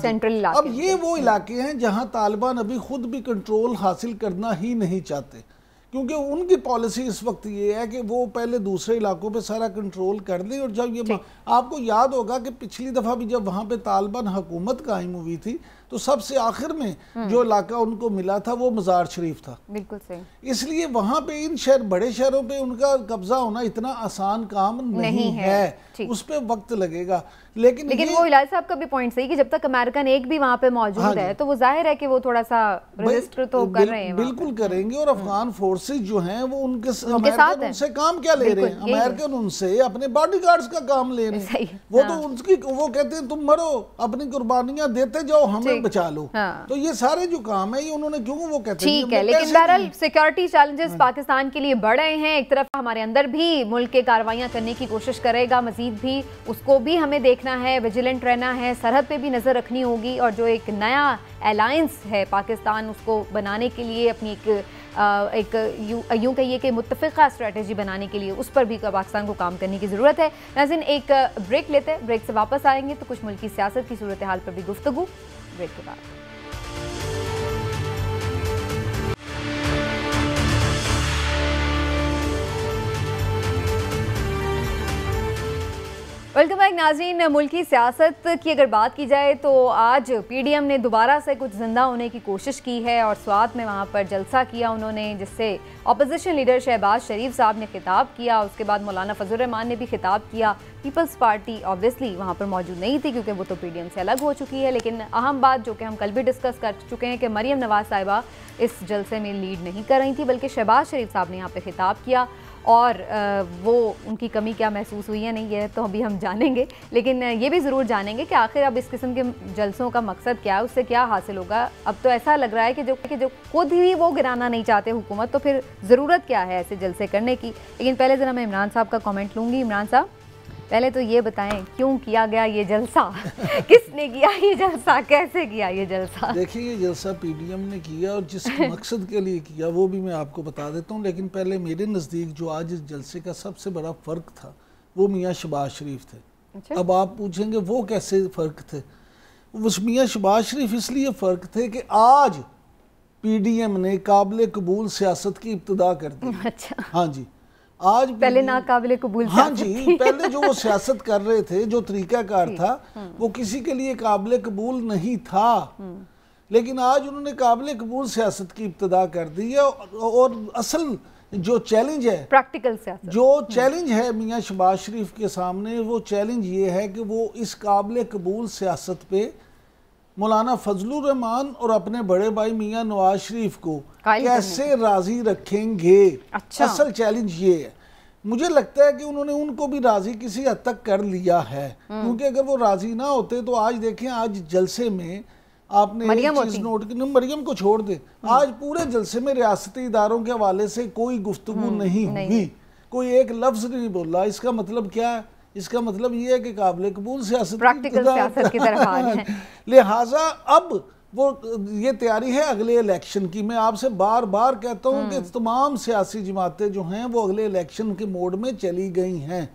सेंट्रल इलाके। अब ये वो इलाके हैं जहां तालिबान अभी खुद भी कंट्रोल हासिल करना ही नहीं चाहते, क्योंकि उनकी पॉलिसी इस वक्त ये है कि वो पहले दूसरे इलाकों पे सारा कंट्रोल कर दें। और जब ये आपको याद होगा कि पिछली दफ़ा भी जब वहाँ पे तालिबान हुकूमत कायम हुई थी, तो सबसे आखिर में जो इलाका उनको मिला था वो मज़ार शरीफ था। बिल्कुल सही। इसलिए वहाँ पे इन बड़े शहरों पे उनका कब्जा होना इतना आसान काम नहीं है, उस पर वक्त लगेगा। लेकिन वो हिलाल साहब का भी पॉइंट सही कि जब तक अमेरिकन एक भी वहाँ पे मौजूद है, तो वो जाहिर है कि वो थोड़ा सा रेजिस्ट तो कर रहे हैं। बिल्कुल करेंगे। और अफगान फोर्सेज जो हैं वो उनके साथ उनसे काम क्या ले रहे हैं? अमेरिकन उनसे अपने बॉडीगार्ड्स का काम ले रहे हैं। वो तो उनकी, वो कहते हैं तुम मरो, अपनी कुर्बानियां देते जाओ, हमें बचा लो। तो ये सारे जो काम है ये उन्होंने क्यों, वो कहते हैं। ठीक है, लेकिन बहरहाल सिक्योरिटी चैलेंजेस पाकिस्तान के लिए बढ़ रहे हैं। एक तरफ हमारे अंदर भी मुल्क के कार्रवाइयां करने की कोशिश करेगा मजीद भी, उसको भी हमें देखना है, विजिलेंट रहना है, सरहद पे भी नजर रखनी होगी। और जो एक नया अलायंस है पाकिस्तान, उसको बनाने के लिए अपनी यूं कहिए कि मुत्तफ़िक़ा स्ट्रेटजी बनाने के लिए उस पर भी पाकिस्तान को काम करने की ज़रूरत है। नाज़रीन, एक ब्रेक लेते हैं, ब्रेक से वापस आएंगे तो कुछ मुल्क की सियासत की सूरत हाल पर भी गुफ्तगू, ब्रेक के बाद। वेलकम बैक नाज़रीन। मुल्की सियासत की अगर बात की जाए तो आज पीडीएम ने दोबारा से कुछ जिंदा होने की कोशिश की है और स्वात में वहाँ पर जलसा किया उन्होंने, जिससे अपोजिशन लीडर शहबाज शरीफ साहब ने खिताब किया। उसके बाद मौलाना फजल रहमान ने भी खिताब किया। पीपल्स पार्टी ऑब्वियसली वहाँ पर मौजूद नहीं थी क्योंकि वो तो पीडीएम से अलग हो चुकी है। लेकिन अहम बात जो कि हम कल भी डिस्कस कर चुके हैं कि मरियम नवाज साहिबा इस जलसे में लीड नहीं कर रही थी, बल्कि शहबाज शरीफ साहब ने यहाँ पर खिताब किया। और वो उनकी कमी क्या महसूस हुई है नहीं है तो अभी हम जानेंगे, लेकिन ये भी ज़रूर जानेंगे कि आखिर अब इस किस्म के जलसों का मकसद क्या है, उससे क्या हासिल होगा। अब तो ऐसा लग रहा है कि जो खुद ही वो गिराना नहीं चाहते हुकूमत, तो फिर ज़रूरत क्या है ऐसे जलसे करने की। लेकिन पहले ज़रा मैं इमरान साहब का कमेंट लूँगी। इमरान साहब, पहले तो ये बताएं क्यों किया गया ये जलसा, किसने किया ये जलसा, कैसे किया ये जलसा? देखिए, ये जलसा पीडीएम ने किया और जिस मकसद के लिए किया वो भी मैं आपको बता देता हूँ। लेकिन पहले मेरे नज़दीक जो आज इस जलसे का सबसे बड़ा फ़र्क था वो मियाँ शहबाज शरीफ थे। अच्छा? अब आप पूछेंगे वो कैसे फ़र्क थे? उस मियाँ शहबाज शरीफ इसलिए फ़र्क थे कि आज पीडीएम ने काबिल कबूल सियासत की इब्तिदा कर दी। अच्छा, हाँ जी। आज पहले नाकाबिले कबूल, हाँ जी, पहले जो वो सियासत कर रहे थे, जो तरीकाकार था वो किसी के लिए काबिल कबूल नहीं था। लेकिन आज उन्होंने काबिल कबूल सियासत की इब्तिदा कर दी है। और असल जो चैलेंज है, प्रैक्टिकल सियासत, जो चैलेंज है मियाँ शहबाज शरीफ के सामने, वो चैलेंज ये है कि वो इस काबिल कबूल सियासत पे मौलाना फजलुर रहमान और अपने बड़े भाई मियां नवाज शरीफ को कायल कैसे राजी रखेंगे। अच्छा। असल चैलेंज ये है, मुझे लगता है कि उन्होंने उनको भी राजी किसी हद तक कर लिया है, क्योंकि अगर वो राजी ना होते तो आज देखें, आज जलसे में आपने एक चीज नोट की, मरियम को छोड़ दे, आज पूरे जलसे में रियासती इदारों के हवाले से कोई गुफ्तगू नहीं हुई, कोई एक लफ्ज नहीं बोला। इसका मतलब क्या है? इसका मतलब ये है कि काबिल कबूल सियासत की तरफ आ रहे हैं। लिहाजा अब वो ये तैयारी है अगले इलेक्शन की। मैं आपसे बार बार कहता हूँ कि तमाम सियासी जमातें जो हैं वो अगले इलेक्शन के मोड में चली गई हैं।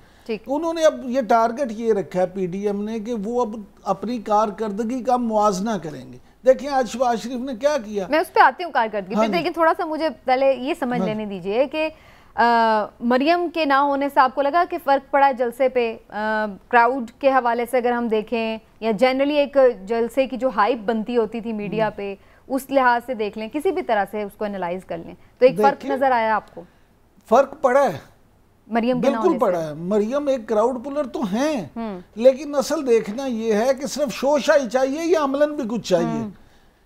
उन्होंने अब ये टारगेट ये रखा है पीडीएम ने कि वो अब अपनी कारकर्दगी का मुआवजा करेंगे। देखिए आज शहबाज शरीफ ने क्या किया। मैं उस पर आती हूँ कारकर्दगी पे, लेकिन थोड़ा सा मुझे पहले ये समझ लेने दीजिए कि मरियम के ना होने से आपको लगा कि फ़र्क पड़ा जलसे पे? क्राउड के हवाले से अगर हम देखें या जनरली एक जलसे की जो हाइप बनती होती थी मीडिया पे, उस लिहाज से देख लें, किसी भी तरह से उसको एनालाइज कर लें, तो एक फ़र्क नज़र आया आपको? फ़र्क पड़ा है, मरियम बिल्कुल पड़ा है। मरियम एक क्राउड पुलर तो हैं, लेकिन असल देखना ये है कि सिर्फ शोशाई चाहिए या अमलन भी कुछ चाहिए।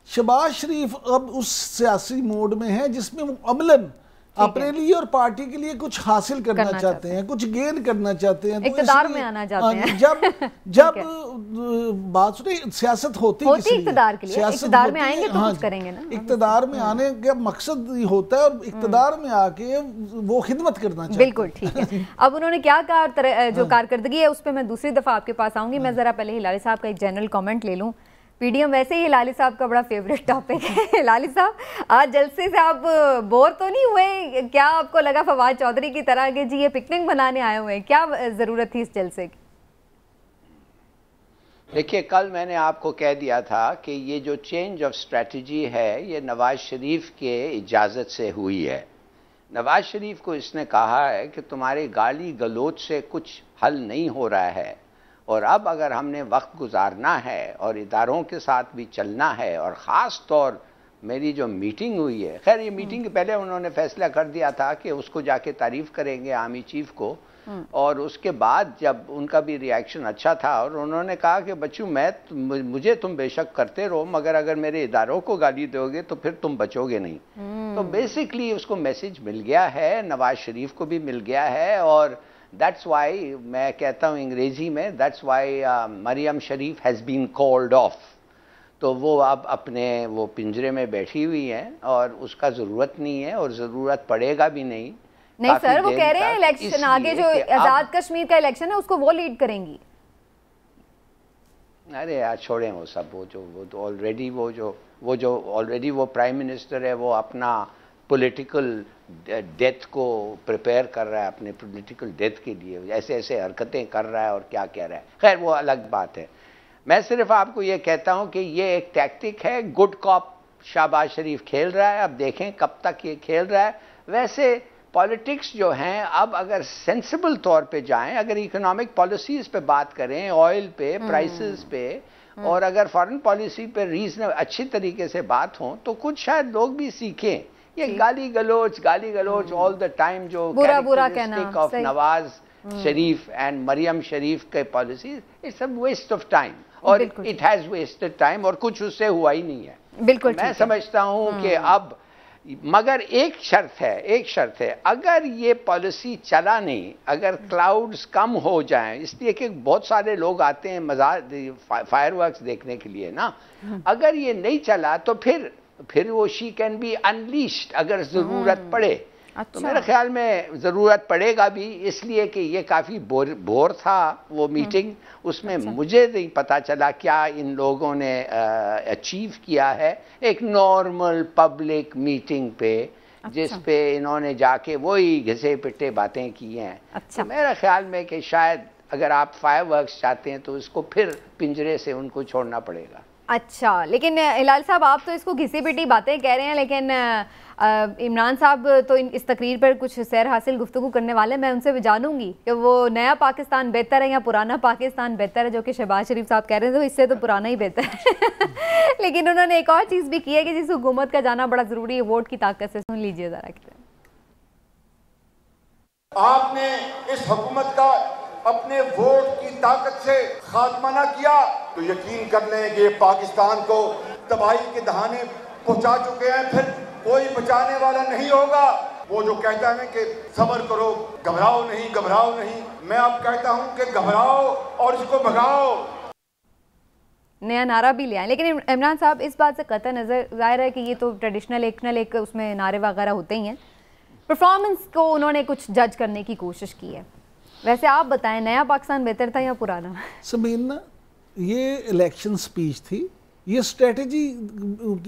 शहबाज शरीफ अब उस सियासी मोड में है जिसमें वो अमलन अपने लिए और पार्टी के लिए कुछ हासिल करना चाहते हैं, कुछ गेन करना चाहते हैं, इक़्तिदार में आना चाहते हैं। जब बात सुनिए, सियासत होती इक़्तिदार के लिए, इक़्तिदार में आएंगे तो कुछ करेंगे ना। इक़्तिदार में आने का मकसद होता है और इक़्तिदार में आके वो खिदमत करना चाहते हैं। बिल्कुल ठीक है। अब उन्होंने क्या कहा, जो कारकर्दगी है उस पर मैं दूसरी दफा आपके पास आऊंगी। मैं जरा पहले हिलाली साहब का एक जनरल कमेंट ले लूं। पीडीएम वैसे ही हिलाली साहब का बड़ा फेवरेट टॉपिक है। हिलाली साहब, आज जलसे से आप बोर तो नहीं हुए? क्या आपको लगा फवाद चौधरी की तरह कि जी ये पिकनिक बनाने आए हुए हैं? क्या जरूरत थी इस जलसे की? देखिए, कल मैंने आपको कह दिया था कि ये जो चेंज ऑफ स्ट्रेटजी है ये नवाज शरीफ के इजाज़त से हुई है। नवाज शरीफ को इसने कहा है कि तुम्हारे गाली गलोच से कुछ हल नहीं हो रहा है, और अब अगर हमने वक्त गुजारना है और इदारों के साथ भी चलना है, और ख़ास तौर मेरी जो मीटिंग हुई है, खैर ये मीटिंग के पहले उन्होंने फैसला कर दिया था कि उसको जाके तारीफ़ करेंगे आर्मी चीफ को, और उसके बाद जब उनका भी रिएक्शन अच्छा था और उन्होंने कहा कि बच्चों मुझे तुम बेशक करते रहो, मगर अगर मेरे इदारों को गाली दोगे तो फिर तुम बचोगे नहीं। तो बेसिकली उसको मैसेज मिल गया है, नवाज शरीफ को भी मिल गया है, और दैट्स वाई मैं कहता हूँ अंग्रेजी में, that's why Maryam Sharif has been called off. तो वो अब अपने वो पिंजरे में बैठी हुई हैं और उसका ज़रूरत नहीं है और ज़रूरत पड़ेगा भी नहीं। सर, वो कह रहे हैं इलेक्शन आगे जो आज़ाद कश्मीर का इलेक्शन है उसको वो लीड करेंगी। अरे यार छोड़ें वो सब, वो तो ऑलरेडी वो जो ऑलरेडी वो प्राइम मिनिस्टर है वो अपना पॉलिटिकल डेथ को प्रिपेयर कर रहा है, अपने पॉलिटिकल डेथ के लिए ऐसे ऐसे हरकतें कर रहा है और क्या कह रहा है, खैर वो अलग बात है। मैं सिर्फ आपको ये कहता हूँ कि ये एक टैक्टिक है, गुड कॉप शहबाज शरीफ खेल रहा है, अब देखें कब तक ये खेल रहा है। वैसे पॉलिटिक्स जो हैं अब अगर सेंसिबल तौर पे जाएं, अगर इकोनॉमिक पॉलिसीज़ पे बात करें, ऑयल पे, प्राइसेस पे, और अगर फॉरेन पॉलिसी पे रीजन अच्छी तरीके से बात हो तो कुछ शायद लोग भी सीखें। ये गाली गलोच ऑल द टाइम जो बुरा कहना ऑफ नवाज शरीफ एंड मरियम शरीफ के policy, it's a waste of time, और इट हैज वेस्टेड टाइम, और कुछ उससे हुआ ही नहीं है। बिल्कुल मैं समझता हूँ कि अब, मगर एक शर्त है, अगर ये पॉलिसी चला नहीं, अगर क्लाउड्स कम हो जाएं, इसलिए कि बहुत सारे लोग आते हैं फायरवर्क्स देखने के लिए ना, अगर ये नहीं चला तो फिर वो शी कैन बी अनलीश्ड अगर ज़रूरत पड़े। तो मेरे ख्याल में ज़रूरत पड़ेगा भी, इसलिए कि ये काफ़ी बोर था वो मीटिंग, उसमें मुझे नहीं पता चला क्या इन लोगों ने अचीव किया है एक नॉर्मल पब्लिक मीटिंग पे, जिस पे इन्होंने जाके वही घिसे पिटे बातें की हैं। तो मेरे ख्याल में कि शायद अगर आप फायरवर्क्स चाहते हैं तो इसको फिर पिंजरे से उनको छोड़ना पड़ेगा। अच्छा, लेकिन हिलाल साहब आप तो इसको घिसी पिटी बातें कह रहे हैं, लेकिन इमरान साहब तो इस तकरीर पर कुछ सैर हासिल गुफ्तगू करने वाले, मैं उनसे भी जानूंगी कि वो नया पाकिस्तान बेहतर है या पुराना पाकिस्तान बेहतर है, जो कि शहबाज शरीफ साहब कह रहे थे, तो इससे तो पुराना ही बेहतर है। लेकिन उन्होंने एक और चीज़ भी की है कि जिस हुकूमत का जाना बड़ा ज़रूरी है वोट की ताकत से। सुन लीजिए ज़रा। आपने इस हुकूमत का अपने वोट की ताकत से खात्मा न किया तो यकीन कर लें कि पाकिस्तान को तबाही के दहाने पहुंचा चुके हैं, फिर कोई बचाने वाला नहीं होगा। वो जो कहता है कि सब्र करो, घबराओ नहीं, मैं अब कहता हूं कि घबराओ और इसको भगाओ। नया नारा भी ले आए, लेकिन इमरान साहब इस बात से कतई नज़र, जाहिर है कि ये तो ट्रेडिशनल एक उसमें नारे वगैरह होते ही हैं, परफॉर्मेंस को उन्होंने कुछ जज करने की कोशिश की है। वैसे आप बताएं, नया पाकिस्तान बेहतर था या पुराना? समीना, ये इलेक्शन स्पीच थी, ये स्ट्रेटजी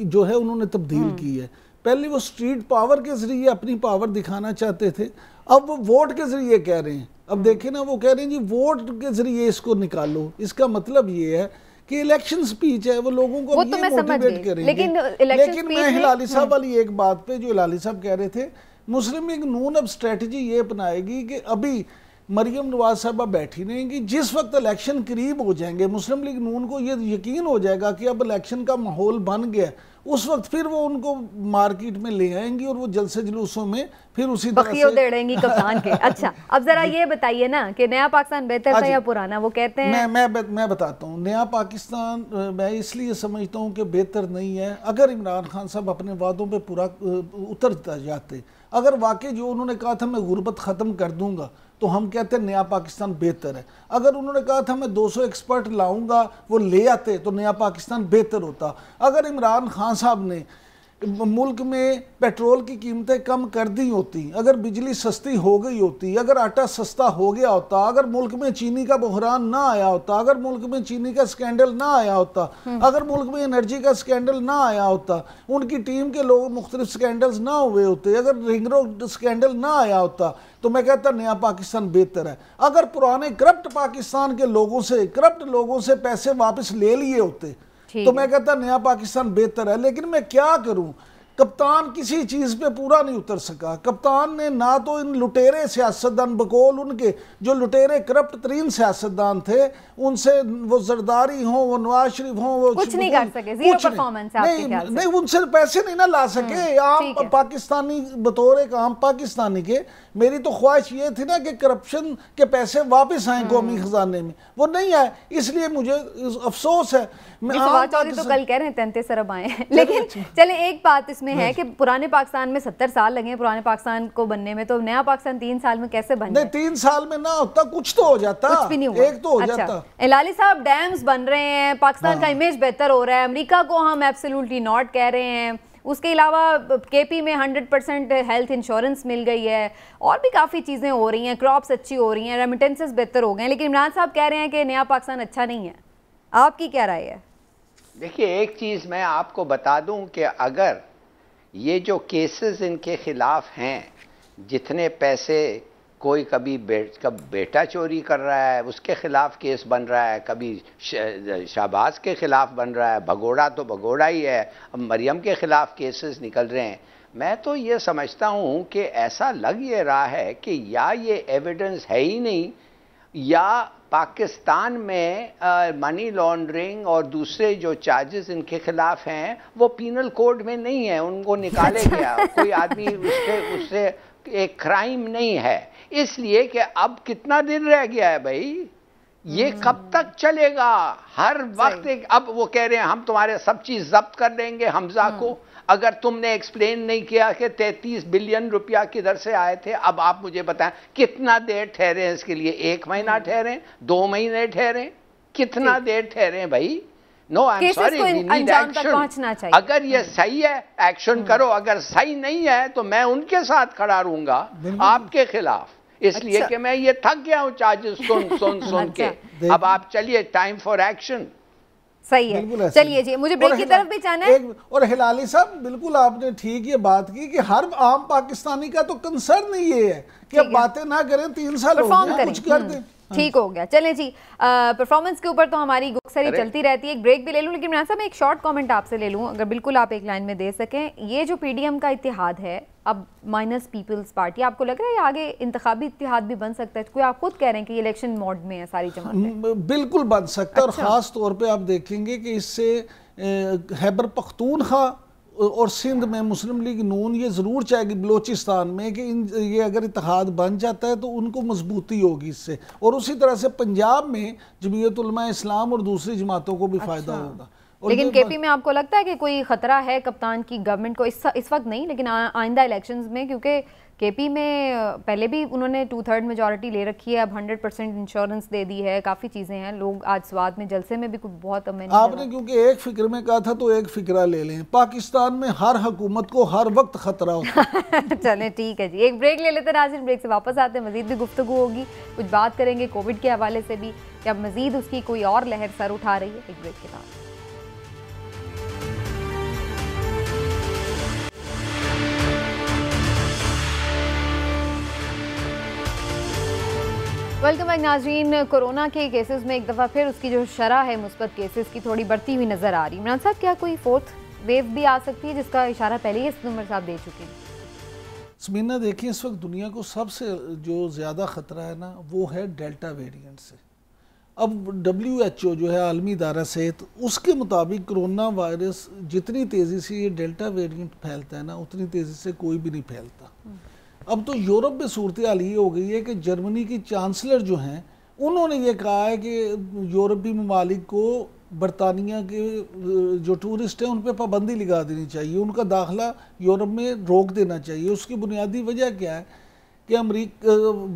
जो है उन्होंने तब्दील की है। पहले वो स्ट्रीट पावर के जरिए अपनी पावर दिखाना चाहते थे, अब वो वोट के जरिए कह रहे हैं। अब देखें ना, वो कह रहे हैं जी वोट के जरिए इसको निकालो। इसका मतलब ये है कि इलेक्शन स्पीच है, वो लोगों को तो मोटिवेट करेंगे। लेकिन मैं हिलाली साहब वाली एक बात पे, जो हिलाली साहब कह रहे थे, मुस्लिम लीग नून अब स्ट्रेटजी ये अपनाएगी कि अभी मरियम नवाज साहबा बैठी रहेंगी, जिस वक्त इलेक्शन करीब हो जाएंगे, मुस्लिम लीग नून को ये यकीन हो जाएगा कि अब इलेक्शन का माहौल बन गया, उस वक्त फिर वो उनको मार्केट में ले आएंगी और वो जलसे जुलूसों में फिर उसी तरह से दे देंगी कप्तान के। अच्छा, अब जरा ये बताइए ना कि नया पाकिस्तान बेहतर था या पुराना? वो कहते हैं मैं बताता हूँ, नया पाकिस्तान मैं इसलिए समझता हूँ कि बेहतर नहीं है। अगर इमरान खान साहब अपने वादों पे पूरा उतर जाते, अगर वाकई जो उन्होंने कहा था मैं गुर्बत ख़त्म कर दूंगा, तो हम कहते हैं नया पाकिस्तान बेहतर है। अगर उन्होंने कहा था मैं 200 एक्सपर्ट लाऊंगा, वो ले आते, तो नया पाकिस्तान बेहतर होता। अगर इमरान खान साहब ने मुल्क में पेट्रोल की कीमतें कम कर दी होती, अगर बिजली सस्ती हो गई होती, अगर आटा सस्ता हो गया होता, अगर मुल्क में चीनी का बहरान ना आया होता, अगर मुल्क में चीनी का स्कैंडल ना आया होता, अगर मुल्क में एनर्जी का स्कैंडल ना आया होता, उनकी टीम के लोग मुख्तलिफ स्कैंडल्स ना हुए होते, अगर रिंग रोड स्कैंडल ना आया होता, तो मैं कहता नया पाकिस्तान बेहतर है। अगर पुराने करप्ट पाकिस्तान के लोगों से, करप्ट लोगों से पैसे वापस ले लिए होते, तो मैं कहता नया पाकिस्तान बेहतर है। लेकिन मैं क्या करूं, कप्तान किसी चीज पे पूरा नहीं उतर सका। कप्तान ने ना तो इन लुटेरे सियासतदान, बकौल उनके जो लुटेरे करप्ट तरीन सियासतदान थे, उनसे वो जरदारी हो, वो नवाज शरीफ हो, वो कुछ नहीं कर सके, जीरो परफॉर्मेंस है आपके ख्याल से? नहीं, उनसे पैसे नहीं ना ला सके। आम पाकिस्तानी, बतौर एक आम पाकिस्तानी के मेरी तो ख्वाहिश ये थी ना कि करप्शन के पैसे वापस आए कौमी खजाने में, वो नहीं आए, इसलिए मुझे अफसोस है। तो कल कह रहे हैं 33 अरब आए हैं। लेकिन चले, एक बात इसमें है कि पुराने पाकिस्तान में 70 साल लगे पुराने पाकिस्तान को बनने में, तो नया पाकिस्तान 3 साल में कैसे बन? नहीं, 3 साल में ना होता, कुछ तो हो जाता, कुछ भी नहीं हुआ। एक तो हो जाता। हिलाली साहब, डैम्स बन रहे हैं, पाकिस्तान का इमेज बेहतर हो रहा है, अमेरिका को हम एब्सोल्युटली नॉट कह रहे हैं, उसके अलावा केपी में 100% हेल्थ इंश्योरेंस मिल गई है, और भी काफ़ी चीज़ें हो रही हैं, क्रॉप्स अच्छी हो रही हैं, रेमिटेंसेस बेहतर हो गए हैं। लेकिन इमरान साहब कह रहे हैं कि नया पाकिस्तान अच्छा नहीं है। आपकी क्या राय है? देखिए, एक चीज़ मैं आपको बता दूं कि अगर ये जो केसेस इनके खिलाफ हैं, जितने पैसे कोई कभी बेटा चोरी कर रहा है उसके खिलाफ केस बन रहा है, कभी शाहबाज के खिलाफ बन रहा है, भगोड़ा तो भगोड़ा ही है, अब मरियम के खिलाफ केसेस निकल रहे हैं। मैं तो ये समझता हूँ कि ऐसा लग ये रहा है कि या ये एविडेंस है ही नहीं, या पाकिस्तान में मनी लॉन्ड्रिंग और दूसरे जो चार्जेस इनके खिलाफ हैं वो पीनल कोड में नहीं है, उनको निकाले गया, कोई आदमी उससे एक क्राइम नहीं है। इसलिए कि अब कितना दिन रह गया है भाई, ये कब तक चलेगा? हर वक्त अब वो कह रहे हैं हम तुम्हारे सब चीज जब्त कर देंगे हमजा को, अगर तुमने एक्सप्लेन नहीं किया कि 33 बिलियन रुपया किधर से आए थे। अब आप मुझे बताएं कितना देर ठहरे हैं इसके लिए? 1 महीना ठहरे, 2 महीने ठहरे, कितना देर ठहरे भाई? No, I am sorry, we need action. अगर ये सही है एक्शन करो, अगर सही नहीं है तो मैं उनके साथ खड़ा रहूंगा आपके खिलाफ, इसलिए कि मैं ये थक गया हूं चार्जेस सुन के। अब आप चलिए, टाइम फॉर एक्शन। सही है, चलिए जी, मुझे ब्रेक की तरफ भी जाना है। और हिलाली साहब, बिल्कुल आपने ठीक ये बात की कि हर आम पाकिस्तानी का तो कंसर्न ही ये है कि अब बातें ना करें, 3 साल हो गए, कुछ कर दें। ठीक हो गया। चलें जी, परफॉर्मेंस के ऊपर तो हमारी गुफ्तगू चलती रहती है, एक ब्रेक भी ले लूं, लेकिन इमरान साहब मैं एक शॉर्ट कमेंट आपसे ले लूं, अगर बिल्कुल आप एक लाइन में दे सकें। ये जो पीडीएम का इत्तेहाद है अब माइनस पीपल्स पार्टी, आपको लग रहा है आगे इंतखाबी इत्तेहाद भी बन सकता है? कोई आप खुद कह रहे हैं कि इलेक्शन मोड में है सारी जमातें? बिल्कुल बन सकता है। और ख़ास तौर पर आप देखेंगे कि इससे खैबर पख्तूनख्वा और सिंध में मुस्लिम लीग नून ये ज़रूर चाहेगी बलोचिस्तान में कि ये अगर इत्तेहाद बन जाता है तो उनको मजबूती होगी इससे, और उसी तरह से पंजाब में जमीयत उलमा इस्लाम और दूसरी जमातों को भी फ़ायदा होगा। लेकिन केपी में आपको लगता है कि कोई खतरा है कप्तान की गवर्नमेंट को इस वक्त नहीं, लेकिन आइंदा इलेक्शंस में, क्योंकि केपी में पहले भी उन्होंने 2/3 मेजॉरिटी ले रखी है, अब 100% इंश्योरेंस दे दी है, काफ़ी चीज़ें हैं, लोग आज स्वाद में जलसे में भी कुछ बहुत आपने क्योंकि एक फिक्र में कहा था तो एक फिक्रा ले लें, पाकिस्तान में हर हुकूमत को हर वक्त खतरा होता है। चलें ठीक है जी, एक ब्रेक ले लेते हैं नाज़रीन, ब्रेक से वापस आते हैं, मजीद भी गुफ्तगू होगी, कुछ बात करेंगे कोविड के हवाले से भी, कि अब मजीद उसकी कोई और लहर सर उठा रही है। एक ब्रेक के बाद वेलकम बैक नाज़रीन। कोरोना के केसेस में एक दफ़ा फिर उसकी जो शरह है मुस्बत केसेस की थोड़ी बढ़ती हुई नज़र आ रही है। इमरान साहब, क्या कोई 4th वेव भी आ सकती है, जिसका इशारा पहले ही उमर साहब दे चुके हैं? समीना देखिए, इस वक्त दुनिया को सबसे जो ज़्यादा ख़तरा है ना, वो है डेल्टा वेरिएंट से। अब WHO जो है आलमी इदारा सेहत, उसके मुताबिक कोरोना वायरस जितनी तेज़ी से ये डेल्टा वेरिएंट फैलता है ना, उतनी तेज़ी से कोई भी नहीं फैलता। अब तो यूरोप में सूरत हाल ये हो गई है कि जर्मनी की चांसलर जो हैं उन्होंने ये कहा है कि यूरोपीय ममालिक को बरतानिया के जो टूरिस्ट हैं उन पर पाबंदी लगा देनी चाहिए, उनका दाखिला यूरोप में रोक देना चाहिए। उसकी बुनियादी वजह क्या है कि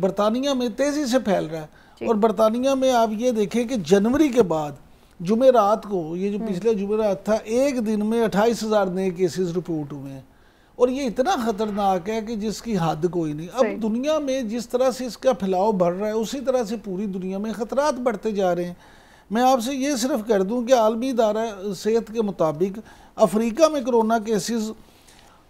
बरतानिया में तेज़ी से फैल रहा है, और बरतानिया में आप ये देखें कि जनवरी के बाद जुमेरात को, ये जो पिछले जुमेरात था, एक दिन में 28,000 नए केसेस रिपोर्ट हुए हैं, और ये इतना ख़तरनाक है कि जिसकी हद कोई नहीं। अब दुनिया में जिस तरह से इसका फैलाव बढ़ रहा है, उसी तरह से पूरी दुनिया में ख़तरात बढ़ते जा रहे हैं। मैं आपसे ये सिर्फ कर दूं कि आलमी इदारा सेहत के मुताबिक अफ्रीका में कोरोना केसेस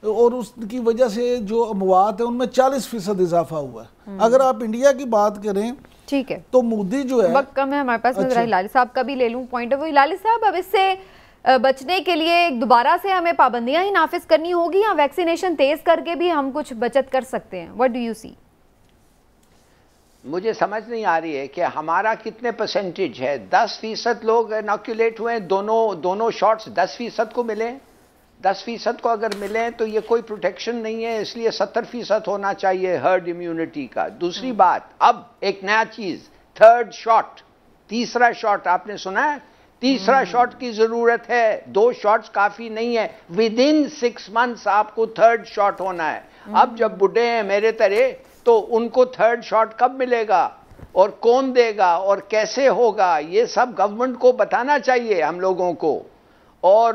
और उसकी वजह से जो अमवात है उनमें 40% इजाफा हुआ है। अगर आप इंडिया की बात करें, ठीक है, तो मोदी जो है, वक्त कम है हमारे पास, अच्छा। हिलाली साहब का भी ले लूँ पॉइंट ऑफ व्यू। हिलाली साहब, अब इससे बचने के लिए दोबारा से हमें पाबंदियां ही नाफिज करनी होगी, या वैक्सीनेशन तेज करके भी हम कुछ बचत कर सकते हैं? What do you see? मुझे समझ नहीं आ रही है कि हमारा कितने परसेंटेज है। 10% लोग इनॉक्यूलेट हुए, दोनों शॉट्स 10% को मिले। 10% को अगर मिले तो ये कोई प्रोटेक्शन नहीं है, इसलिए 70% होना चाहिए हर्ड इम्यूनिटी का। दूसरी बात, अब एक नया चीज, 3rd शॉट, तीसरा शॉट आपने सुना है? तीसरा शॉट की जरूरत है, 2 शॉट्स काफी नहीं है। विदिन 6 मंथ्स आपको 3rd शॉट होना है। अब जब बुढ़े हैं मेरे तरह, तो उनको 3rd शॉट कब मिलेगा और कौन देगा और कैसे होगा, ये सब गवर्नमेंट को बताना चाहिए हम लोगों को। और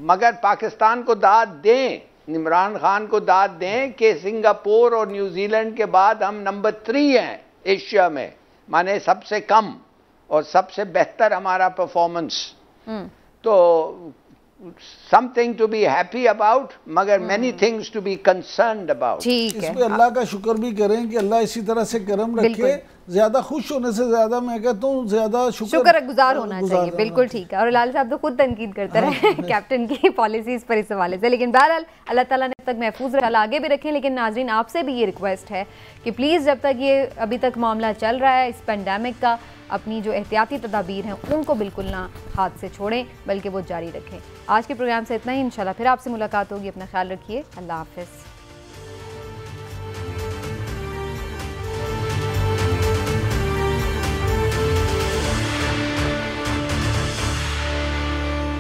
मगर पाकिस्तान को दाद दें, इमरान खान को दाद दें कि सिंगापुर और न्यूजीलैंड के बाद हम नंबर 3 हैं एशिया में, माने सबसे कम और सबसे बेहतर हमारा परफॉर्मेंस। तो something to be happy about, मगर many things to be concerned about. इस पे अल्लाह का शुक्र भी करें कि अल्लाह इसी तरह से करम रखे। ज्यादा खुश होने से ज्यादा मैं कहता हूँ ज्यादा शुक्र गुजार होना चाहिए। बिल्कुल ठीक है। और लाल साहब तो खुद तनकीद करते रहे कैप्टन की पॉलिसीज पर इस हवाले से, लेकिन बहरहाल अल्लाह ताला ने तक महफूज आगे भी रखें। लेकिन नाजरीन, आपसे भी ये रिक्वेस्ट है कि प्लीज़ जब तक ये अभी तक मामला चल रहा है इस पेंडेमिक का, अपनी जो एहतियाती तदाबीर हैं उनको बिल्कुल ना हाथ से छोड़ें, बल्कि वो जारी रखें। आज के प्रोग्राम से इतना ही। इंशाल्लाह फिर आपसे मुलाकात होगी। अपना ख्याल रखिए। अल्लाह हाफ़िज़।